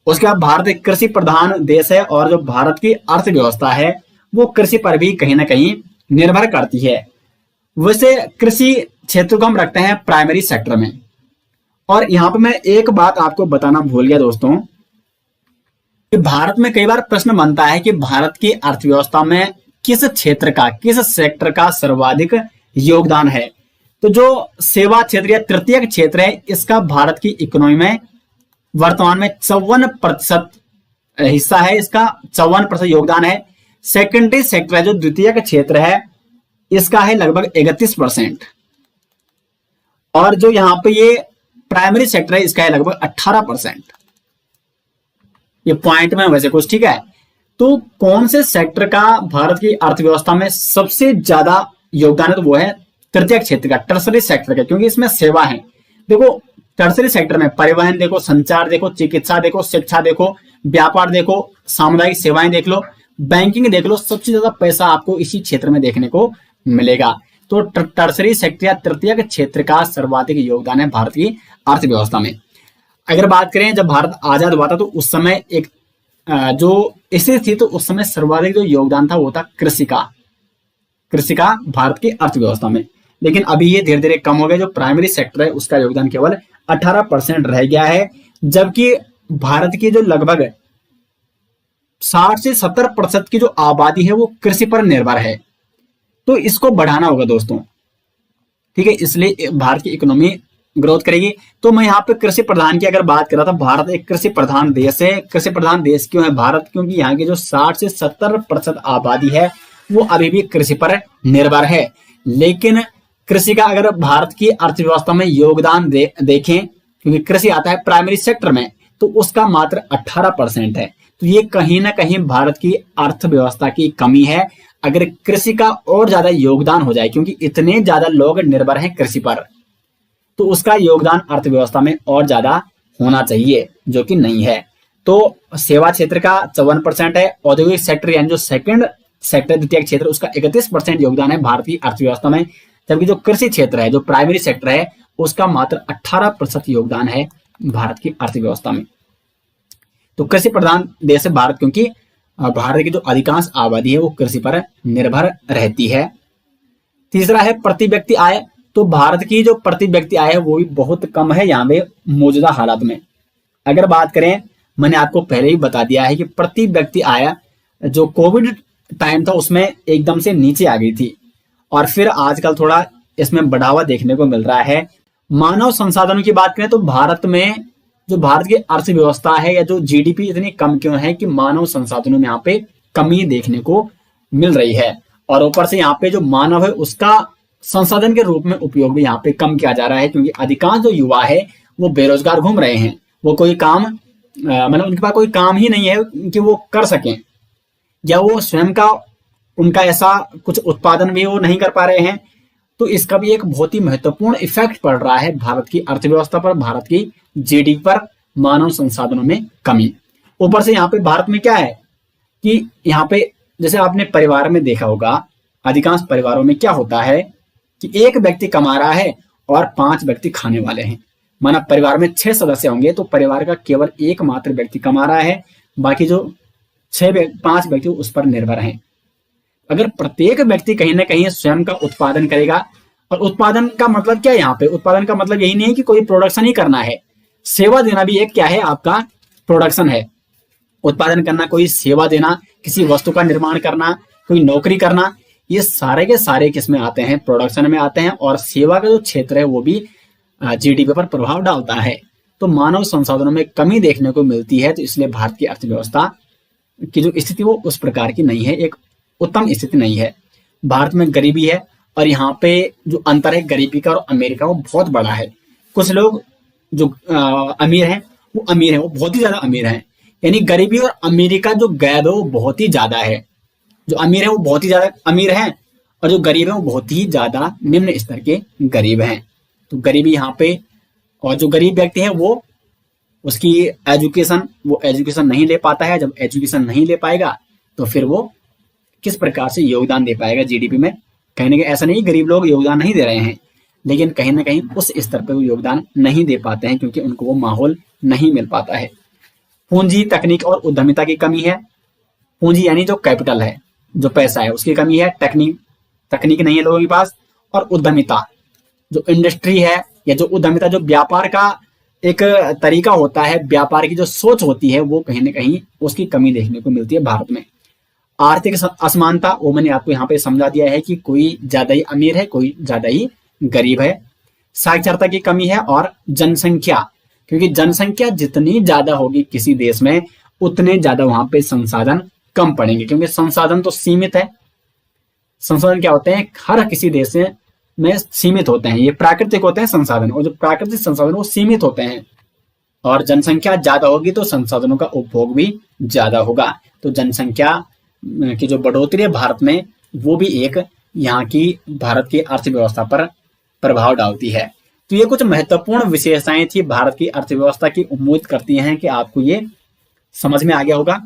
S2: उसके बाद भारत एक कृषि प्रधान देश है और जो भारत की अर्थव्यवस्था है वो कृषि पर भी कहीं ना कहीं निर्भर करती है। वैसे कृषि क्षेत्र को हम रखते हैं प्राइमरी सेक्टर में। और यहाँ पे मैं एक बात आपको बताना भूल गया दोस्तों कि भारत में कई बार प्रश्न बनता है कि भारत की अर्थव्यवस्था में किस क्षेत्र का, किस सेक्टर का सर्वाधिक योगदान है। तो जो सेवा क्षेत्र या तृतीयक क्षेत्र है इसका भारत की इकोनॉमी में वर्तमान में 54% हिस्सा है, इसका 54% योगदान है। सेकेंडरी सेक्टर है जो द्वितीयक क्षेत्र है इसका है लगभग 31%। और जो यहां पे ये प्राइमरी सेक्टर है इसका है लगभग 18%। ये पॉइंट में वैसे कुछ ठीक है। तो कौन से सेक्टर का भारत की अर्थव्यवस्था में सबसे ज्यादा योगदान है, तो वो है तृतीयक क्षेत्र का, टर्सरी सेक्टर का, क्योंकि इसमें सेवा है। देखो टर्सरी सेक्टर में परिवहन देखो, संचार देखो, चिकित्सा देखो, शिक्षा देखो, व्यापार देखो, सामुदायिक सेवाएं देख लो, बैंकिंग देख लो, सबसे ज्यादा पैसा आपको इसी क्षेत्र में देखने को मिलेगा। तो टर्सरी सेक्टर या तृतीयक क्षेत्र का सर्वाधिक योगदान है भारत की अर्थव्यवस्था में। अगर बात करें जब भारत आजाद हुआ था तो उस समय एक जो स्थिति थी, तो उस समय सर्वाधिक जो योगदान था वो था कृषि का भारत की अर्थव्यवस्था में। लेकिन अभी ये धीरे धीरे कम हो गया। जो प्राइमरी सेक्टर है उसका योगदान केवल 18% रह गया है, जबकि भारत की जो लगभग 60 से 70% की जो आबादी है वो कृषि पर निर्भर है। तो इसको बढ़ाना होगा दोस्तों, ठीक है, इसलिए भारत की इकोनॉमी ग्रोथ करेगी। तो मैं यहाँ पे कृषि प्रधान की अगर बात कर रहा था, भारत एक कृषि प्रधान देश है। कृषि प्रधान देश क्यों है भारत, क्योंकि यहाँ की जो 60 से 70% आबादी है वो अभी भी कृषि पर निर्भर है। लेकिन कृषि का अगर भारत की अर्थव्यवस्था में योगदान देखें, क्योंकि कृषि आता है प्राइमरी सेक्टर में, तो उसका मात्र 18% है। तो ये कहीं ना कहीं भारत की अर्थव्यवस्था की कमी है। अगर कृषि का और ज्यादा योगदान हो जाए, क्योंकि इतने ज्यादा लोग निर्भर हैं कृषि पर, तो उसका योगदान अर्थव्यवस्था में और ज्यादा होना चाहिए, जो कि नहीं है। तो सेवा क्षेत्र का 54% है। औद्योगिक सेक्टर यानी जो सेकंड सेक्टर द्वितीय क्षेत्र, उसका 31% योगदान है भारत की अर्थव्यवस्था में। जबकि जो कृषि क्षेत्र है, जो प्राइमरी सेक्टर है, उसका मात्र 18% योगदान है भारत की अर्थव्यवस्था में। तो कृषि प्रधान देश है भारत, क्योंकि भारत की जो अधिकांश आबादी है वो कृषि पर निर्भर रहती है। तीसरा है प्रति व्यक्ति आय। तो भारत की जो प्रति व्यक्ति आय है वो भी बहुत कम है यहाँ पे मौजूदा हालात में। अगर बात करें, मैंने आपको पहले ही बता दिया है कि प्रति व्यक्ति आय जो कोविड टाइम था उसमें एकदम से नीचे आ गई थी, और फिर आजकल थोड़ा इसमें बढ़ावा देखने को मिल रहा है। मानव संसाधनों की बात करें तो भारत में जो भारत की अर्थव्यवस्था है या जो जीडीपी इतनी कम क्यों है कि मानव संसाधनों में यहाँ पे कमी देखने को मिल रही है। और ऊपर से यहाँ पे जो मानव है उसका संसाधन के रूप में उपयोग भी यहाँ पे कम किया जा रहा है, क्योंकि अधिकांश जो युवा है वो बेरोजगार घूम रहे हैं। वो कोई काम मतलब उनके पास कोई काम ही नहीं है कि वो कर सकें, या वो स्वयं का उनका ऐसा कुछ उत्पादन भी वो नहीं कर पा रहे हैं। तो इसका भी एक बहुत ही महत्वपूर्ण इफेक्ट पड़ रहा है भारत की अर्थव्यवस्था पर, भारत की जीडीपी पर, मानव संसाधनों में कमी। ऊपर से यहाँ पे भारत में क्या है कि यहाँ पे जैसे आपने परिवार में देखा होगा, अधिकांश परिवारों में क्या होता है कि एक व्यक्ति कमा रहा है और 5 व्यक्ति खाने वाले हैं। माना परिवार में 6 सदस्य होंगे तो परिवार का केवल एकमात्र व्यक्ति कमा रहा है, बाकी जो 5 व्यक्ति उस पर निर्भर हैं। अगर प्रत्येक व्यक्ति कहीं ना कहीं स्वयं का उत्पादन करेगा, और उत्पादन का मतलब क्या है यहाँ पे, उत्पादन का मतलब यही नहीं है कि कोई प्रोडक्शन ही करना है, सेवा देना भी एक क्या है आपका प्रोडक्शन है। उत्पादन करना, कोई सेवा देना, किसी वस्तु का निर्माण करना, कोई नौकरी करना, ये सारे के सारे किसमें आते हैं, प्रोडक्शन में आते हैं, और सेवा का जो क्षेत्र है वो भी जीडीपी पर प्रभाव डालता है। तो मानव संसाधनों में कमी देखने को मिलती है, तो इसलिए भारत की अर्थव्यवस्था की जो स्थिति वो उस प्रकार की नहीं है, एक उत्तम स्थिति नहीं है। भारत में गरीबी है, और यहाँ पे जो अंतर है गरीबी का और अमीर का वो बहुत बड़ा है। कुछ लोग जो अमीर हैं वो अमीर हैं, वो बहुत ही ज्यादा अमीर हैं, यानी गरीबी और अमीरी का जो गैप है वो बहुत ही ज्यादा है। जो अमीर है वो बहुत ही ज्यादा अमीर हैं, और जो गरीब है वो बहुत ही ज्यादा निम्न स्तर के गरीब हैं। तो गरीबी यहाँ पे, और जो गरीब व्यक्ति है वो उसकी वो एजुकेशन नहीं ले पाता है। जब एजुकेशन नहीं ले पाएगा तो फिर वो किस प्रकार से योगदान दे पाएगा जीडीपी में। कहीं ना कहीं ऐसा नहीं गरीब लोग योगदान नहीं दे रहे हैं, लेकिन कहीं ना कहीं उस स्तर पर वो योगदान नहीं दे पाते हैं, क्योंकि उनको वो माहौल नहीं मिल पाता है। पूंजी, तकनीक और उद्यमिता की कमी है। पूंजी यानी जो कैपिटल है, जो पैसा है, उसकी कमी है। तकनीक नहीं है लोगों के पास। और उद्यमिता, जो इंडस्ट्री है या जो उद्यमिता, जो व्यापार का एक तरीका होता है, व्यापार की जो सोच होती है, वो कहीं ना कहीं उसकी कमी देखने को मिलती है भारत में। आर्थिक असमानता, वो मैंने आपको यहाँ पे समझा दिया है कि कोई ज्यादा ही अमीर है, कोई ज्यादा ही गरीब है। साक्षरता की कमी है। और जनसंख्या, क्योंकि जनसंख्या जितनी ज्यादा होगी किसी देश में, उतने ज्यादा वहां पे संसाधन कम पड़ेंगे, क्योंकि संसाधन तो सीमित है। संसाधन क्या होते हैं, हर किसी देश में सीमित होते हैं। ये प्राकृतिक होते हैं संसाधन, और जो प्राकृतिक संसाधन वो सीमित होते हैं। और जनसंख्या ज्यादा होगी तो संसाधनों का उपभोग भी ज्यादा होगा। तो जनसंख्या की जो बढ़ोतरी है भारत में, वो भी एक यहाँ की भारत की अर्थव्यवस्था पर प्रभाव डालती है। तो ये कुछ महत्वपूर्ण विशेषताएं थी भारत की अर्थव्यवस्था की। उम्मीद करती हैं कि आपको ये समझ में आ गया होगा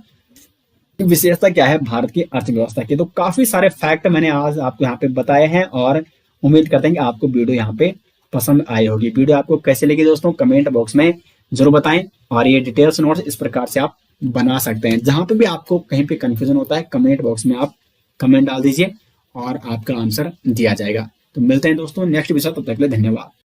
S2: विशेषता क्या है भारत की अर्थव्यवस्था की। तो काफी सारे फैक्ट मैंने आज आपको यहाँ पे बताए हैं, और उम्मीद करते हैं कि आपको वीडियो यहाँ पे पसंद आई होगी। वीडियो आपको कैसे लगी दोस्तों, कमेंट बॉक्स में जरूर बताएं। और ये डिटेल्स नोट्स इस प्रकार से आप बना सकते हैं। जहां पे भी आपको कहीं पे कंफ्यूजन होता है, कमेंट बॉक्स में आप कमेंट डाल दीजिए और आपका आंसर दिया जाएगा। तो मिलते हैं दोस्तों नेक्स्ट वीडियो, तब तक के लिए धन्यवाद।